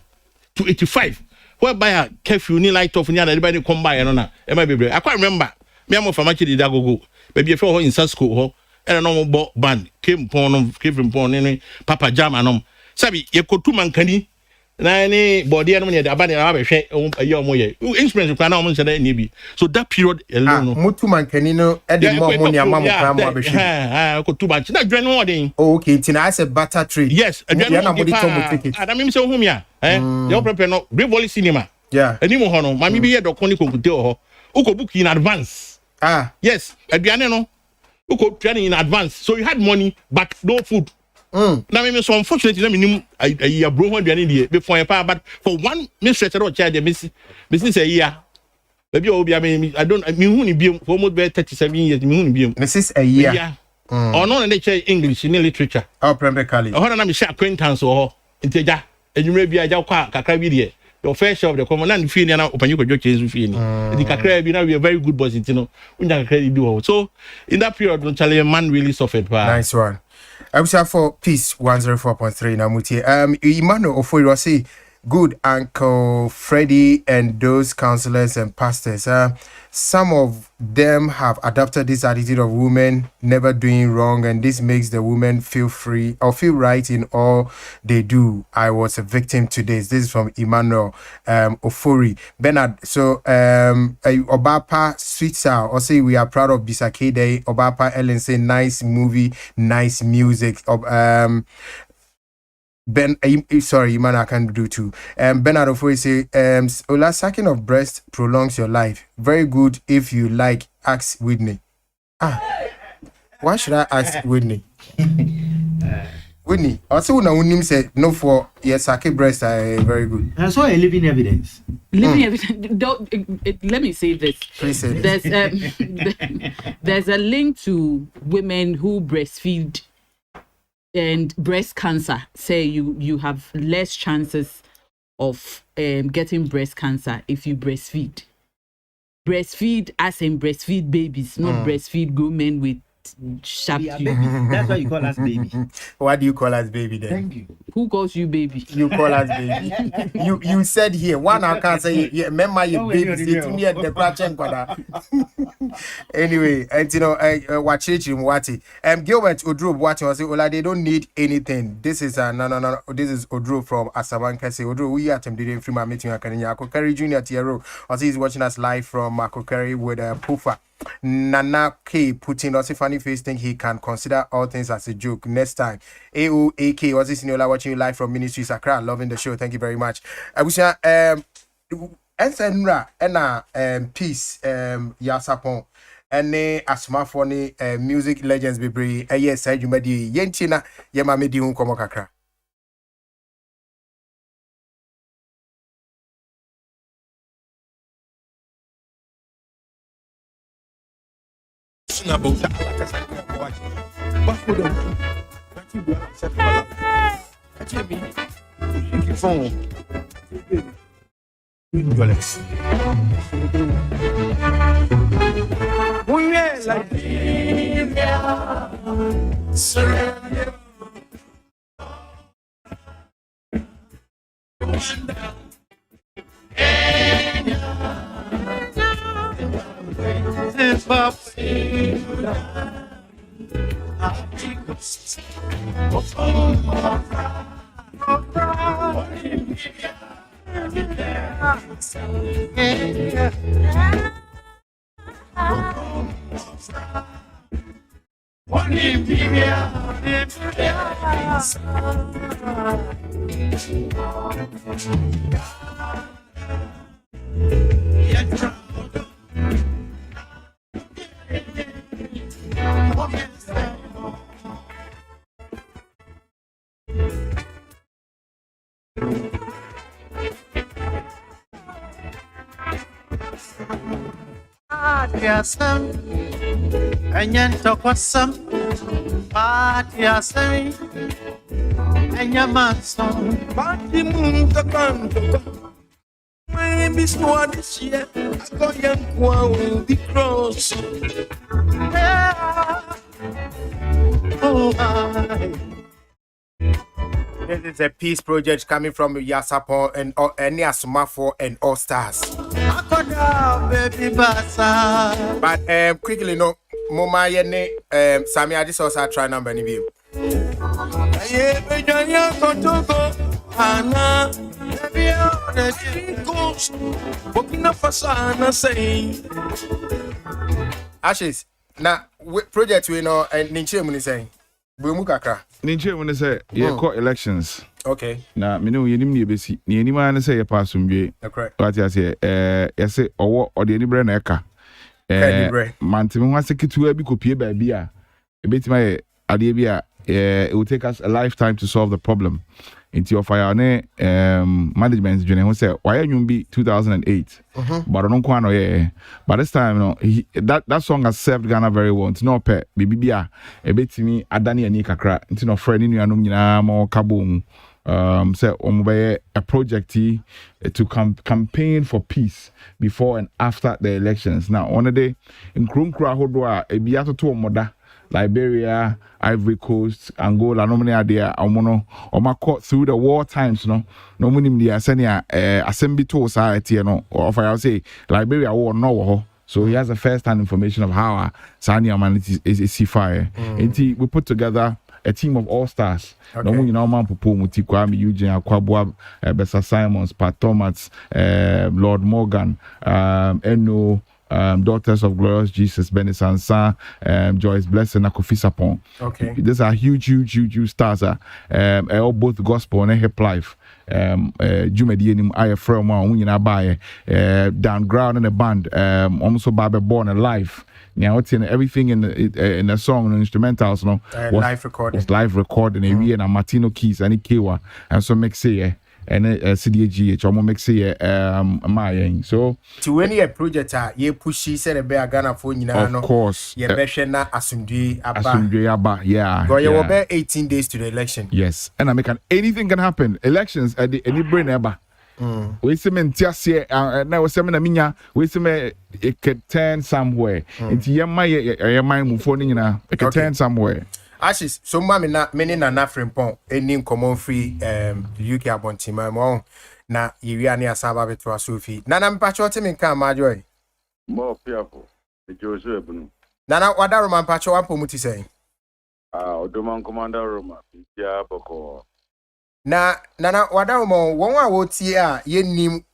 to 85 whereby a curfew ni light off ni everybody come by na e ma bebre I quite remember me am from actually da go baby e for in Sasco ho and no band came from Papa Jam anom sabi ye kotu mankani na ni body no the abane na behwe ayi omoye instruments kwa na omo nse na ni bi so that period alone no motu mankani no e de mo ni amamu kwa mo abehwe kotu bank na dwen no odin okay tina I said butter trade yes dwen no body to ticket adam mi se ohum ya you prepare no Brave Volley Cinema yeah ani mo ho no mami bi ye dokon ni konkute ho uko book in advance yes aduane no uko training in advance so you had money but no food now me so unfortunately let me a bro one aduane die before your but for one mistress that charge the business a year baby obi I don't me hu ni bi for almost 37 years me hu ni bi this is a year or no na dey English in literature primarily na me share acquaintance or inteja enwure bi aja kwa kakra bi die your first shop the common and fee na opanyi ko joke ezu fee ni the kakra bi na we are very good boys unya kakra do so in that period no chale man really suffered nice one I wish for peace 104.3 na mutie Emmanuel Ofori say good Uncle Freddie and those counselors and pastors some of them have adopted this attitude of women never doing wrong and this makes the women feel free or feel right in all they do. I was a victim to this is from Emmanuel Ofori Bernard so Obapa Sweet Sound or say we are proud of Bisake Day Obapa Ellen say nice movie nice music sorry, man, I can't do too. Bernard Ofori say, Ola sucking of breast prolongs your life. Very good if you like. Ask Whitney. Why should I ask Whitney? Whitney, also when Unim said no for yes, sucking breast are very good. I saw a living evidence. Living evidence. Let me say this. Please say there's a link to women who breastfeed. And breast cancer, say you have less chances of getting breast cancer if you breastfeed. Breastfeed as in breastfeed babies, not breastfeed women with sharp teeth. That's why you call us baby. What do you call us baby then? Thank you. Who calls you baby? You call us baby. you said here one I can't say yeah, remember your baby to me at the question anyway and you know watch it Wati Gilbert Odro Wati was say Ola they don't need anything. This is no this is Odro from Asabanka say Odro we at him didn't free my meeting Akanya Akokari Junior Tiero or he's watching us live from Akokari with Pufa Nana K putting us a funny face think he can consider all things as a joke next time. AOAK was this Sinola watching you live from Ministry Accra, loving the show. Thank you very much. I wish Ensenra and peace Yasapon and asma for music legends be yes I you medi yentina yema medi hun komo kakra. About that, like I said, but for them, that's you set for life. That's you mean. Shake your phone. Alex. Oh yeah, like surrender. Yasam, and yan talk was some, but yasam, and your mason, but the moon to come to go. My miss one this year, I got young one be cross. Oh, This is a peace project coming from Yasapo and any Asumafo and All Stars. Baby Bassa. But quickly no Moma Yene Sammy I just also try number any view. Yeah, but you're Kotogo, Anna, baby, the ghost, walking up for Sana saying Ashes, now project we know and Ninche Muni saying. Bumukakra. Ninche when they say yeah, court elections. Okay. Na me no yenim ne besi. Ne anima na say ya pasumdwe. Correct. What you say yese owo ode ani bre na eka. Mantimi ho aseketu abi kopie ba bia. Ebetima ye ade bia it will take us a lifetime to solve the problem. Into your fire management journey who say why you be 2008 but I don't quite know but this time that song has served Ghana very well. It's not pet bibia a bit to me adani and kakra into no friend in your more kaboom say a project to campaign for peace before and after the elections. Now on a day in Krunkra Hodwa a biato to moda Liberia, Ivory Coast, Angola, no many idea. Oma caught through the war times, no many the Asenia assembly to society, or if I say Liberia war no. So he has a first-hand information of how Sania man is fire. And we put together a team of all stars. No one in our man Popo Mutikwami, Eugene Akwabwa, Bessa Simons, Pat Thomas, Lord Morgan, Eno. Daughters of Glorious Jesus, Benny Sansa, Joyce Blessing, Kofi Sapon. Okay. These are huge stars. All both gospel and hip life. Jumedi I from down ground in a band. Also Baba Born alive. Now it's in everything in the song and instrumentals. No, live recording. Was live recording. And Martino Keys and Ikewa and so make say. And CDG, Chomo Mexi, my so to any project, ye pushy said a bear Ghana for you know, of course, ye beshena Asumdwe Abba, yeah. Go you be 18 days to the election. Yes, and I make anything can happen. Elections at the any brain ever. We see men tiasie now semina minya we see me it could turn somewhere. It's your mind move for it could turn somewhere. Ashes, so mammy na many na frimpon, any common free UK abontima mo na Iriani Asaba betwa Sophie. Nana Mpacho in Kam Majoy. More fearful, the Joseph. Nana Wadaroman Pacho Apomuti saying. Odoman Commander Roma, yeah, Boko. Na Nana Wadaramo, one would see ye nim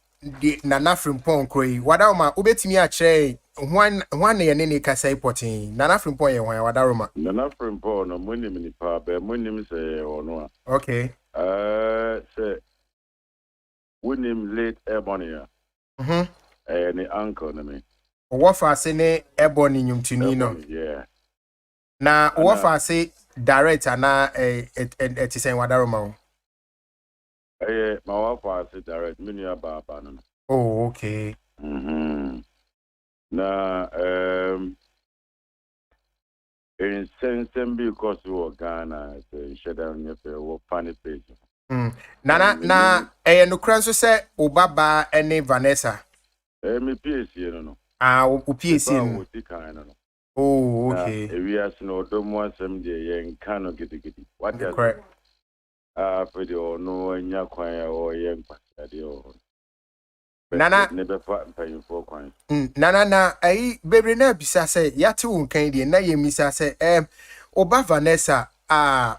the Nana frimpon crey. Wadaroma, Ubetimi a che. One year nene kasai potting. Nana from Point and Wadaroma. Nana from Point, no money in pa, but money say or no. Okay. Say, William late Ebonia. And the uncle, me. What for say Ebony to Nino? Yeah. Now, what for say direct and it is in Wadaroma? My wife say direct, many about. Oh, okay. Na in sense because we were Ghana shut down your funny page. Nana no kranso say Obaba and Vanessa. Me PSC no. PSC no. Oh, okay. We are no don't want some day and cannot get it. What is correct? For the no and ya choir or young pastor. Nana Nana baby na bisa say yati unkan die na ye misa say Oba Vanessa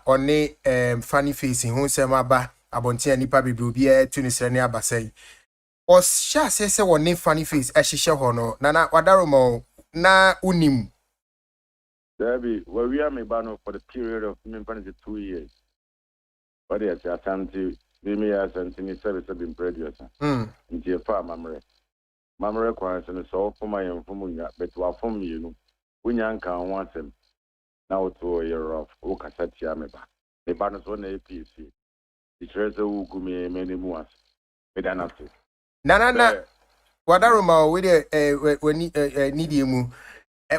oni funny face hu sem aba abontia nipa bebree to ne srene abasai o sha se won funny face ehihye ho no na wadaromo na unim Debbie, where we are me bano for the period of 2 years. But yes, I can't do me as Anthony service have been produced. Into a farm, Mamma requires and so for my information, but to inform you, when young can want him now to a year of Okasatia Meba. The banners on APC. It's reso gumi many moons. Medanasi. Nana, wadaroma we need you.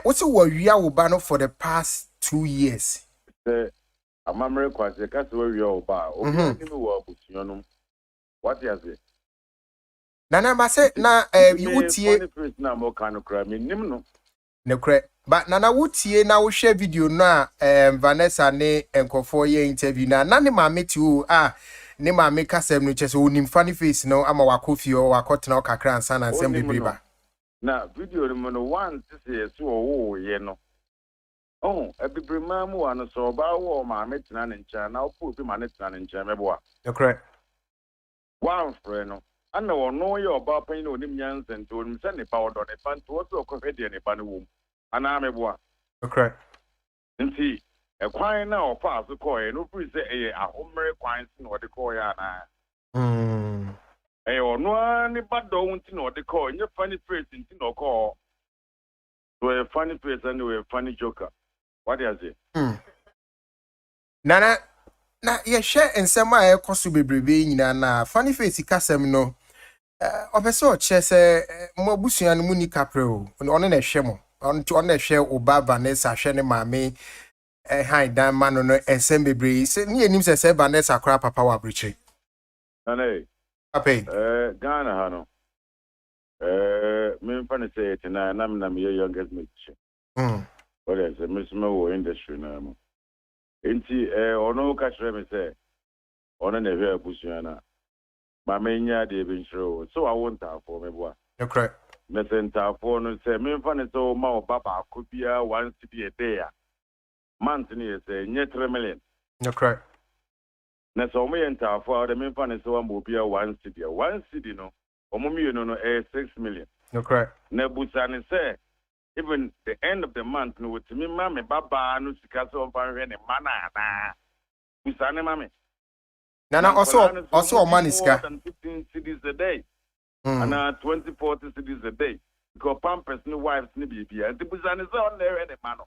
What's what we are Ubano for the past 2 years? A mamma requires a cast where you are bar. What is it? Nana Mase, na you would see now more kind of crime in Nimno. No crack. But Nana would see now share video na Vanessa ne and for your interview na none ma meet you ne ma make us just own funny face no ama wakofi o wakotena kakra ansa na nsem bebreba. Na video no no one say so ye no. Oh, e bebrema mu anu so ba wo ma metina ne ncha na opo bi ma ne tena ne ncha mebo a. No crack. One friend no. Ana wono ye oba pan no nim nyanse nto onim se ne pa odo ne pa nto so kohwede ne pa ne wo. Ana mebo a. No crack. Nti e kwan na ofa so ko e no free say e ahomre kwan se no de ko ya na. No any bad don't know the call. You're funny face in no call. So a funny face and a funny joker. What is it? Nana, na share and some I cost to be breving na funny face casem no. Opeso chese mobusi and Munica Pro on a shemo on to on a share Oba Vanessa Shane Mame high dan man on and send be say near him say Vanessa crap power breach. Ghana hano. Me funny say it na I'm your youngest mate. What is a Miss Mo industry now? Inti ono catch me say on an ever busiana. My mania de been show, so I won't have for me boy. No correct. Messenger for no say me funny so ma papa could be 1 city a day. Monthly is a net 3 million. No correct. Na so me enter for the main fan so am be 1 city. 1 city no. Omomi no 6 million. No correct. Na busani say even the end of the month no with me mama baba no sika so ban hwe ne mana na. Busani mama. Nana also money sika. 15 cities a day. And 20-40 cities a day. Because pampers no wives ni bibia. And the busani say on there ne mano.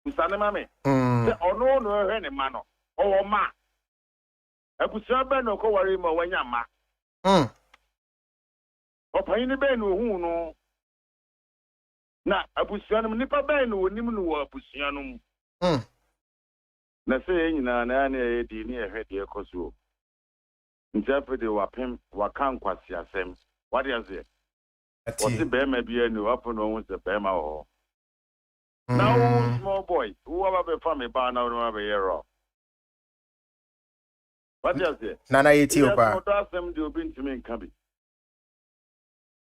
Busani mama. Say ono no hwe ne mano. O ma. Abusia be no ko wari ma wanya ma. Opani be no hu no. Na abusia no nipa be no onim no abusia no. Na se nyina na na e di ni ehwe de ekoso. Ntape de wapem wakan kwasi asem. What is it? What's be ma bi anu apo no hu se be ma ho. Now small boy, who aba be fa me ba na no be yero. What is it? Nana Ethiopia. What does them do been to me in Kabi?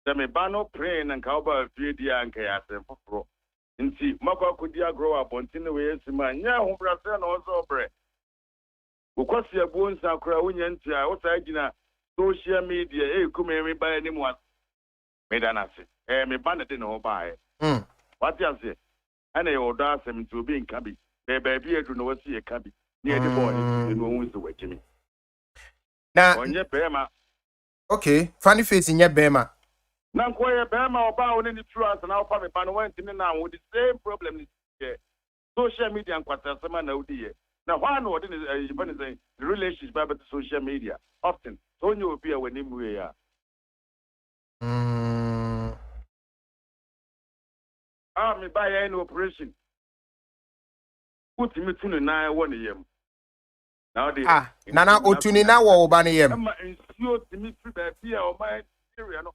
The me bano praying and cowba fedia and kayasem for. In see, Mako could ya grow up on Tinaway, man, ya, who Brasan also bread. Because your bones are crowing into outside social media, come me by anyone. Medanasi, me bandit in all by. What does it? And I would ask them to be in Kabi. Baby, to know see a Kabi near the boy, you know who's the way to me. Now, on your Bema. Okay, funny face in your Bema. Now, quite Bema about any trust and our family went in now with the same problem. Social media and Quatasama no dear. Now, one or the relationship about the social media often. So you will be when we are. Me buy any operation. Put me to 9 1 a.m. Now they Nana Otuni na wo bani yem. Ensure to me free or my area no.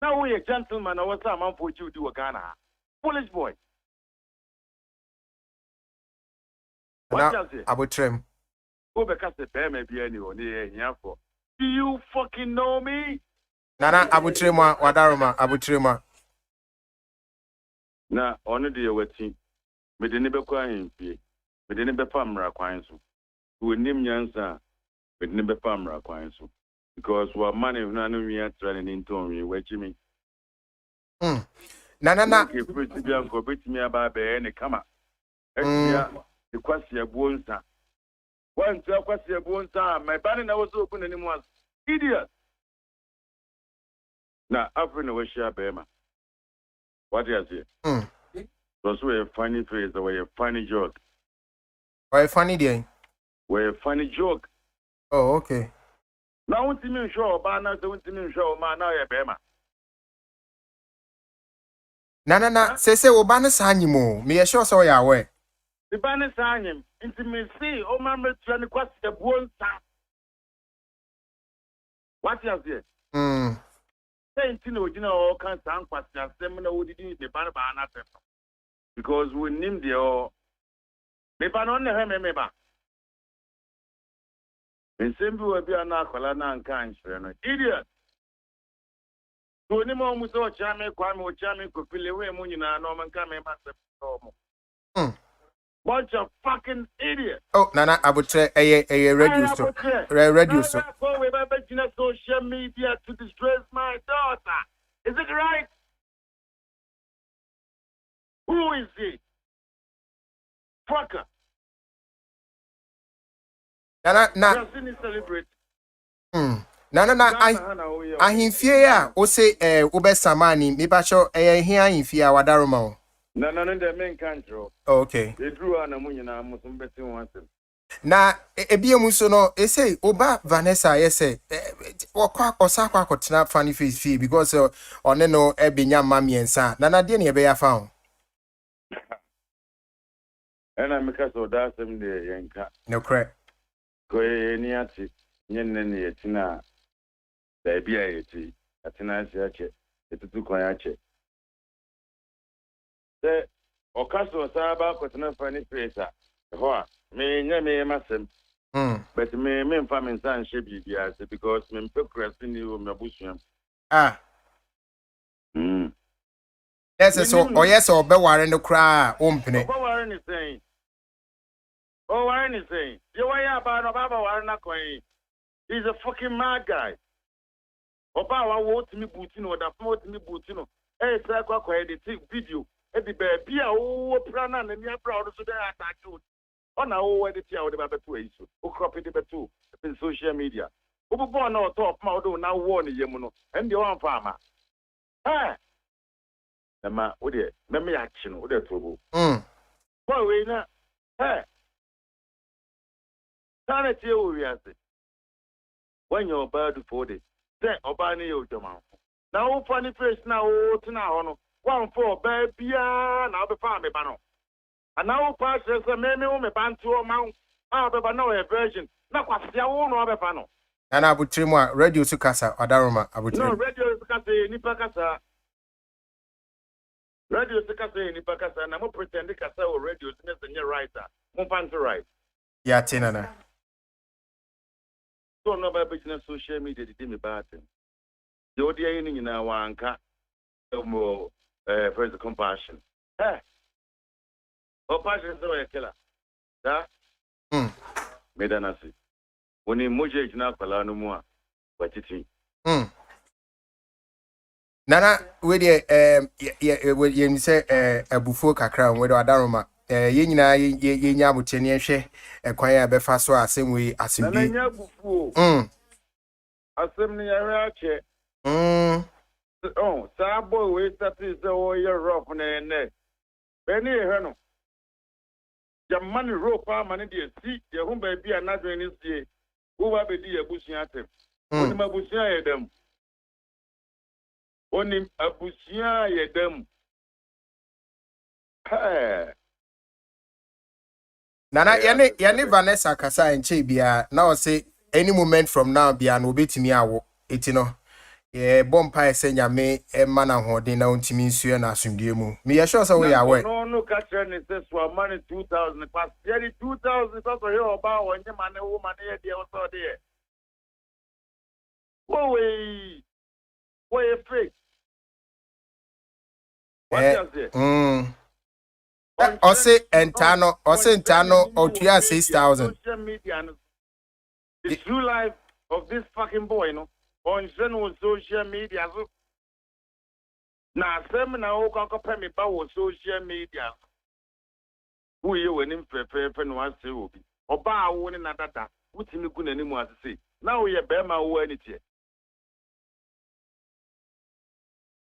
Now we a gentleman or what man for you do a Ghana. Police boy. What does it? Abutrem. Go because the bear may be anyone here. Do you fucking know me? Nana Abutrema Wadaruma Abutrema. Na only the waiting. Me the neighbor crying. Me the neighbor family crying so. Who name Yansa but never famra kwan so because what money na no we are training into me which me na ke pretty bi anko betimi aba be ne kama etia the kwasi abuonsa one to kwasi abuonsa my bani na woso oku nani mu as idiot na afri na we share be ma what you say so a funny face the way a funny joke why funny day where a funny joke. Oh, okay. Now, won't me show, but now, don't me show, man, now, yeah, Bema. Na, say, Obana Sanimo, me assure so ya way. The banner sign him, intimacy, oh, mamma, trying to question the one time. What you say? Saying, you know, all kinds of questions, seminar, would you the banner by another? Because we named the all. The banner on the Hemeba. And simply will be an aqualana and kind, idiot. To any more muso charming, Kwame or charming could feel away Munina, Norman coming back. Bunch of fucking idiots. Oh, Nana, I would say a radio radio social media to disgrace my daughter. Is it right? Who is he? Fucker. Na ahimfie ya o se ube samani mi ba cho ehia ahimfie a wadaroma o na the main control. Okay, they drew an amunya musum beti wanted na ebiemu so no say oba Vanessa yese okwa osakwa akotena funny face fee because one no ebenya mamiensa na de ne ebe ya fa ho ena meka so da sem de yenka no correct ko ni ati nyen ne yetina da bia yeti atina ase ache etutu kwan ache se okaso saba kotena funny face a ho a me nya me masem but me mfa me san she bibia se because me mpekrasi ni o mabusuam yes so o yes o be ware no kra o mpene o ware ni saying oh ware ni saying you why about no baba ware na kwan he's a fucking mad guy oba wa wo timi butino o da fo timi butino say kwa edit video e di baby a o prana na ni abra o so dey attack you ona o edit ya o de baba to iso o crop it betu in social media o bu born na top ma o do na wo ni yemu no and the one farmer ma o de me ya chi no o de tobo boy we na tana tie o wi ase when your bad for the say oba ni yo joma na o funny face na o tina ho no one for baby na o be fa me ba no ana o pa say me o me ban to o ma o be ba na o version na kwasia wo no o be fa no ana abutrimu a radio su kasa adaroma abutrimu no radio su kasa nipa kasa radio su kasa nipa kasa na mo pretend kasa o radio su ne senye writer mo fan to write ya tinana so no ba business social media di me ba ten the odi ayi ni na wanka mo friends of compassion compassion so ya killer da me da nasi woni moje jina kwala no mu a watiti nana we de ye mi se abufuo kakra we de adaroma ye nyina ye nya abotene ehwe ekwan ya be fa so asem we asem bi na nya abufuo asem ni ya ache oh sa boy we start is o ye rough na ne beni ehwe no jamani rope amane de si ye hu ba bi anadwen ni sie wo ba be di abusuan atem oni mabusuan yedam oni abusuan yedam nana yane Vanessa kasa enche bia na o say any moment from now bia no betimi awo etino bompa ese nyame ema na hode na ontimi nsuo na asundue mu me ye sure say we are no catch any say so money 2000 pass 2000 so here oba wonye mane wo mane ye de o so de we fake ose entano otua 6000 The true life of this fucking boy, on social media. Now, some now can pay me about social media. Who you when him fair no one say will be. Or bar one another that. What's him good anymore to say? Now we are Bema or anything.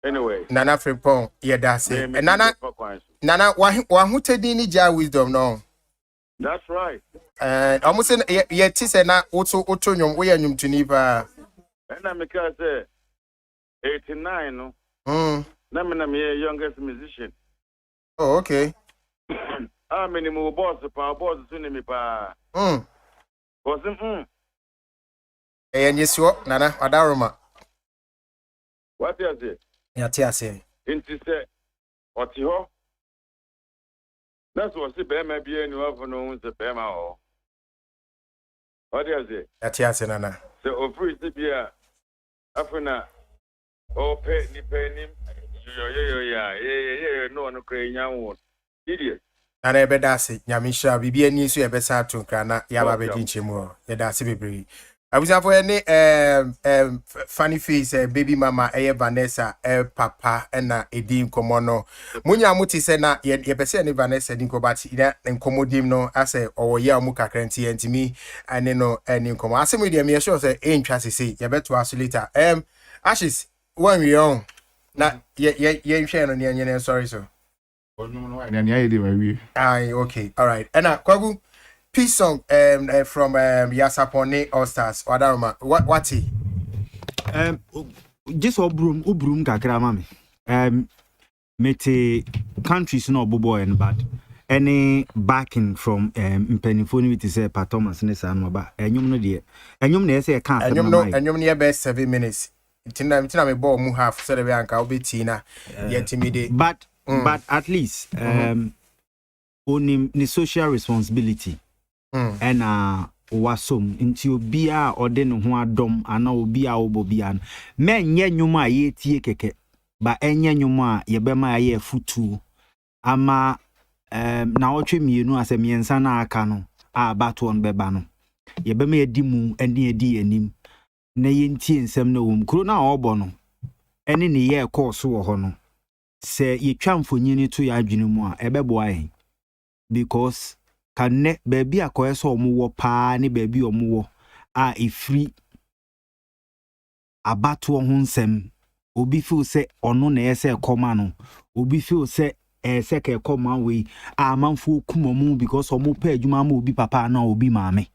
Anyway. Nana Frimpong, yeah, that's it. And Nana, why who take any jar wisdom no? That's right. And almost yet is not also autonomous way and to Niva. And I'm because 89, no? I'm a youngest musician. Oh, okay. How many more boss, power boss, soon me pa. Wasn't And yes, you Nana, Adaroma. What is it? Yatiase. Into say, what you that's what the Bema be any of no the Bema. What is it? Yatiase, Nana. So, free to be a Afuna. Oh, penny, no, no, crazy young idiot. And I bet that's it. Yamisha, Bibi, and you ever sat to Grana, Yaba Bedinchimo, Yadasi Baby. I was for any funny face, baby mama, Vanessa, papa, and Edim Comono. Munya Muti said, not yet, ye percent Vanessa didn't go back and commodim no, I say, or ya muka cranty and to me, and then no, and in common. I say, media, me sure say, ain't trust to say, you bet to ask later. Ashes, when we own. Not yet, share on the sorry, sir. Aye, okay, all right. And Kwagu. Peace song from Yasapone All Stars. What he? Just ubrum kakra mami. Mete countries no bobo and bad. Any backing from Mpenifoni with say Pa Thomas Nessa no ba. Enyum no de. Enyum na say can. Enyum near best 7 minutes. Tina me ball mu half so the anka obetina yetimide. But at least onim ni social responsibility. And wasom into obia or den ho adom ana obia obobia men nye nyuma ye tie keke ba enye nyuma ye bema ye futu ama na otwe mienu asemiensa na aka no a bato on beba no ye bema ye dimu ene edi anim na ye ntie nsem na wom kro na obo no ene ne ye course wo ho no se ye twamfonyini to ya adwene mu a ebebo ahen because Kane baby akoyeso omuwo pa ne baby omuwo a ifri abato ho nsem obi feel say ono na yese koma no obi feel say se ke koma we a manfo kumomu because omo pa adwuma ma obi papa na obi maame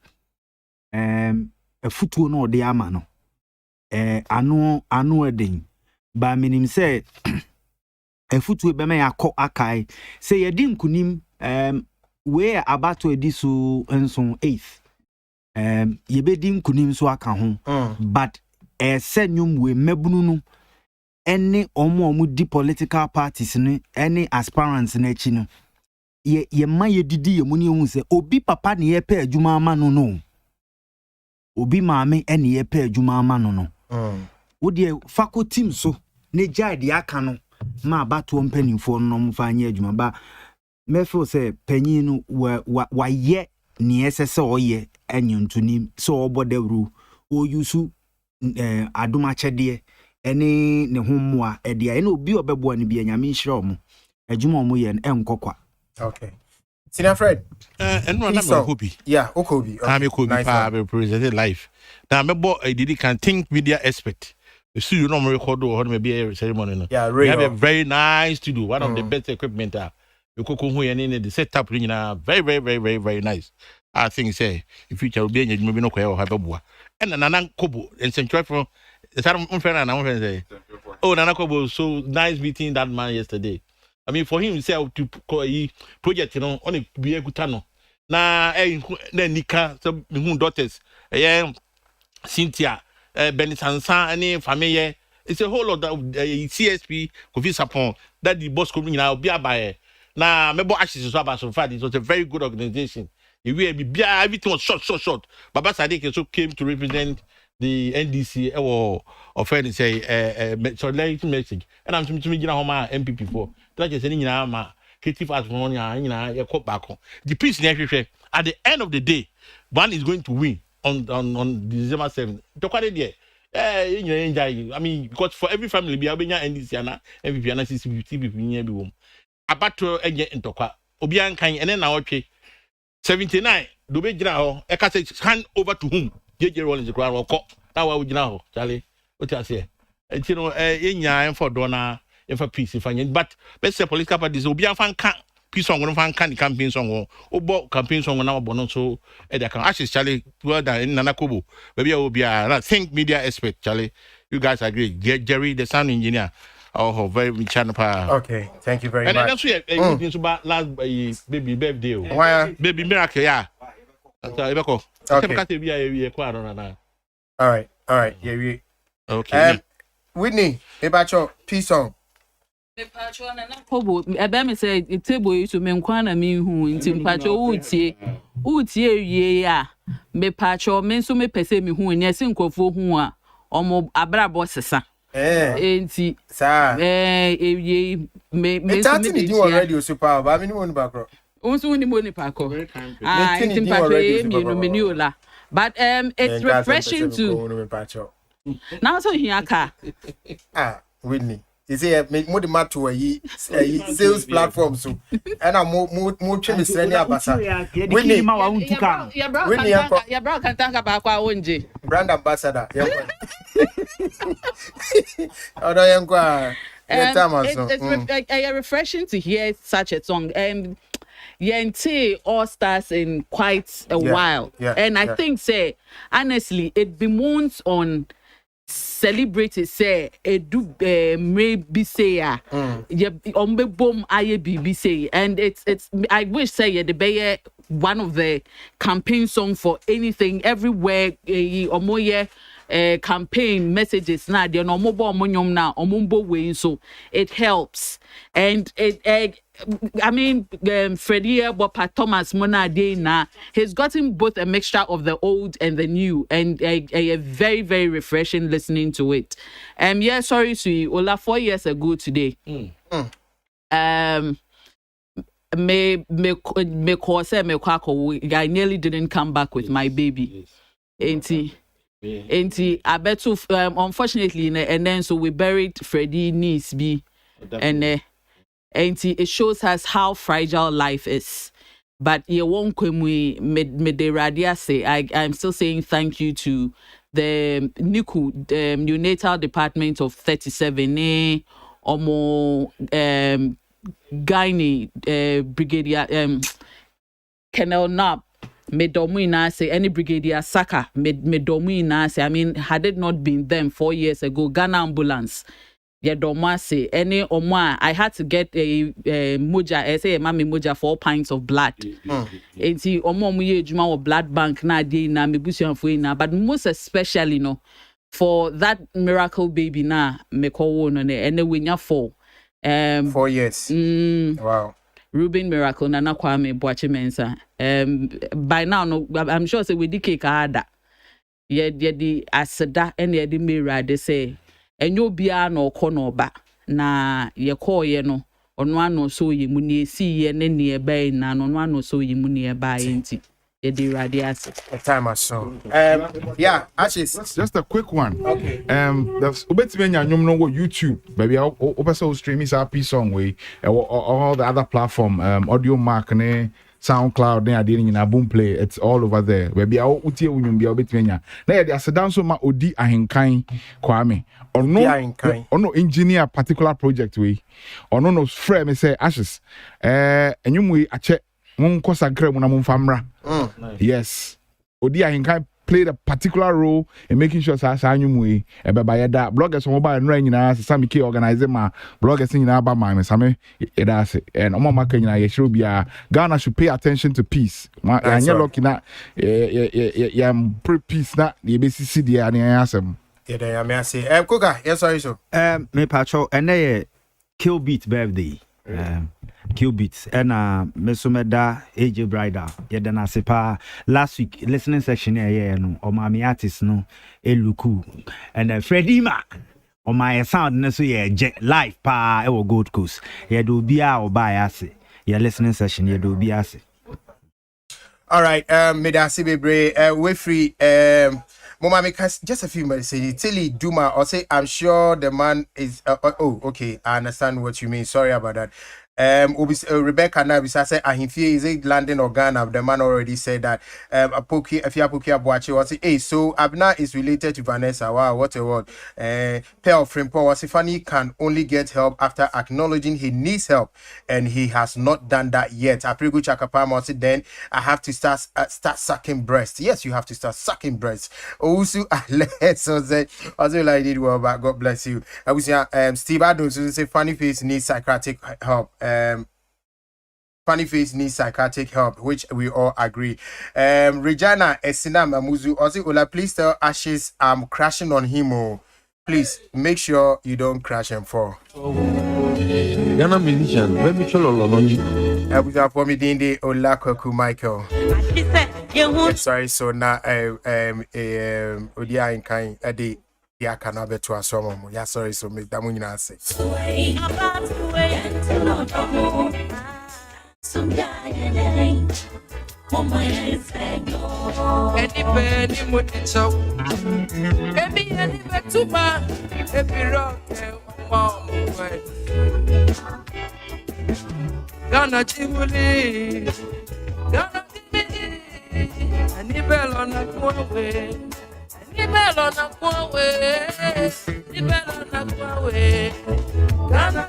afutuo no de ama no ano eden ba minim say afutuo be me yakọ akai say yedi nkunim where about to ediso enson 8th yebedi nkunim so aka ho but senyum we mebunu no any omo di political parties ni any aspirants na chi no ye ma ye didi ye muni hu se obi papa ne ye pa adwuma ama no obi maame ene ye pa adwuma ama no wo de faculty so ne jade aka no ma abato mpanimfo no mfa anya adwuma ba me feel say penyin wa ye ni esese oye anyontunim so obodawru o yusu aduma chede ene ne homoa ede ene obi obebo ne bia nyame nhire omo adwuma omo ye enkokwa. Okay. Sina Fred. And one number Kobe. Yeah, Okobi. I'm Kobe pa be presented live. Now me did can think media expert. You see you know me record or maybe a ceremony no. Yeah, we have a very nice studio, one of the best equipment the setup very nice. I think say if future will be in maybe no kwaya or have a and Nana Kobo and Central from say oh Nana Kobo so nice meeting that man yesterday. I mean for him himself to project on a be a gutano na Nika some daughters Cynthia Benisansa any family. It's a whole lot of CSP Kofi Sapon that the boss coming now be by na mebo ashes so about so far. It was a very good organization. Everything was short. Baba Sadiq also came to represent the NDC or offend say message. And I'm to me homa MPP for that is any ma creative as one back. The peace at the end of the day, one is going to win on December 7th. To quite there. I mean, because for every family, be able to NDC and MVP and CCTV near the room. About to get into Toka. Obian kind and then now okay. 79. Do be general. I can say hand over to whom? JJ Rollins the crowd or cop. Now I would know, Charlie. What I say? And you know, in ya for Donna, and for peace if I need. But let's say political parties will be a fan can't. Peace song one fan can campaign song or bought campaign song now bono so and I can actually Charlie well done in Nanakobo. Maybe I will be a think media expert, Charlie. You guys agree. Get Jerry the sound engineer. Oh, very channel power. Okay, thank you very much. And that's what about last baby birthday. Why baby miracle, yeah. Okay. All right. Yeah, we okay. Whitney, about your peace song. Pobo, me say table you to me nkwana me hu nti mpacho utie wie ya me pacho me so me pese me hu ne se nkofo hu a omo abrabo sesa enti sa ewie me so me do already super ba me ni won back unso ni mo ni pakọ enti mpacho me no me ni ola but it's refreshing to now so here aka Whitney. You see, more the matter where sales platform so, and I'm more trying to send you a basa. Whitney, your brother can talk about our own brand ambassador. It's refreshing to hear such a song. Yente all stars in quite a while, and I think, say honestly, it bemoans on. Celebrities say do maybe say yeah boom aye BBC and it's I wish say the be one of the campaign song for anything everywhere campaign messages na they no mobile monyom na omumbo way so it helps and it I mean Freddie Bopa Thomas Mona na he's gotten both a mixture of the old and the new and a very very refreshing listening to it. Yeah, sorry to Ola 4 years ago today. Me cause me kwako I nearly didn't come back with my baby. Auntie, I bet to unfortunately and then so we buried Freddie niece B and it shows us how fragile life is. But you won't come me de radia say I'm still saying thank you to the NICU, the neonatal department of 37 Omo gynae brigadier Colonel Knapp. Me domina say any brigadier Saka me domina say I mean had it not been them 4 years ago Ghana ambulance yeah doma say any omwa I had to get a moja I say a mami moja 4 pints of blood enti omo mu ye ejuma of blood bank na dey na me busuanfo na but most especially no for that miracle baby na me call no and we nya 4 years wow Ruben Miracle Nana Kwame Boache Mensa. By now, no, I'm sure say we di cake harder. Ye di aseda and ye di mirror they say. And you be no corner ba na ye call ye no on one no so ye muni see ye nearby na on one no so ye muni nearby inti. Ye di radias. Time I saw. Yeah, actually, just a quick one. Okay. That's Ubetimenya no YouTube. Baby, I also stream is happy song way. All the other platform, Audio Mark ne SoundCloud ne adini na Boomplay. It's all over there. Baby, I utie unyumbi Ubetimenya. Na they are down so ma odi ahinkan Kwame. Or no engineer particular project way. Or no frame say Ashes. Enyumwe ache Munko Sankre Munamum Famra. Yes. Odi Ahinkai played a particular role in making sure Sanyumwe, Ebayada, bloggers from mobile and rain, Sammy K organizing my bloggers in Abama, Same, Edase, and Omama Kenya, Yeshubia. Ghana should pay attention to peace. And you're looking at pre peace, not the BCC, the Ansem. Yeah, I may say, Kuka, yes, sorry, so. Me Pacho, and they kill beat birthday. Kill beats and Mesomeda AJ Brider yedana sepa last week listening section no or my artist no eluku and Freddie Ma on my sound no so live pa e Gold Coast ye do bia or buy ase ye listening session ye do bia ase. All right, Medasi Bebre, we're free. Mama, make us just a few minutes. Say, Tilly Duma, or say, I'm sure the man is. Oh, okay, I understand what you mean. Sorry about that. Rebecca Nabisa said, Ahimfie is it London or Ghana? The man already said that. Apoki, Afia Poki Abuachi was it? Hey, so Abna is related to Vanessa. Wow, what a word. Pearl Frimpo was Fanny can only get help after acknowledging he needs help, and he has not done that yet. Aprigu Chakapama said, then I have to start sucking breast. Yes, you have to start sucking breast. Also, so say, also like did well, but God bless you. I was Steve Adams say Funny Face needs psychiatric help. Funny Face needs psychiatric help, which we all agree. Regina Esina Mamuzu also Ola, please tell Ashes I'm crashing on him. Oh. Please make sure you don't crash and fall. Ghana musician, let me show you. I was up for me Dindi Ola Koku Michael. Sorry, so now Odia in kind a day. Yeah, cannot be to a summer. Yeah, sorry, so make that money answer. Some guy ain't on my hands and any penny with the chow. Any to my every rock Gonna chimney, gonna any bell on a way. Bell on a way, bell on a way, gonna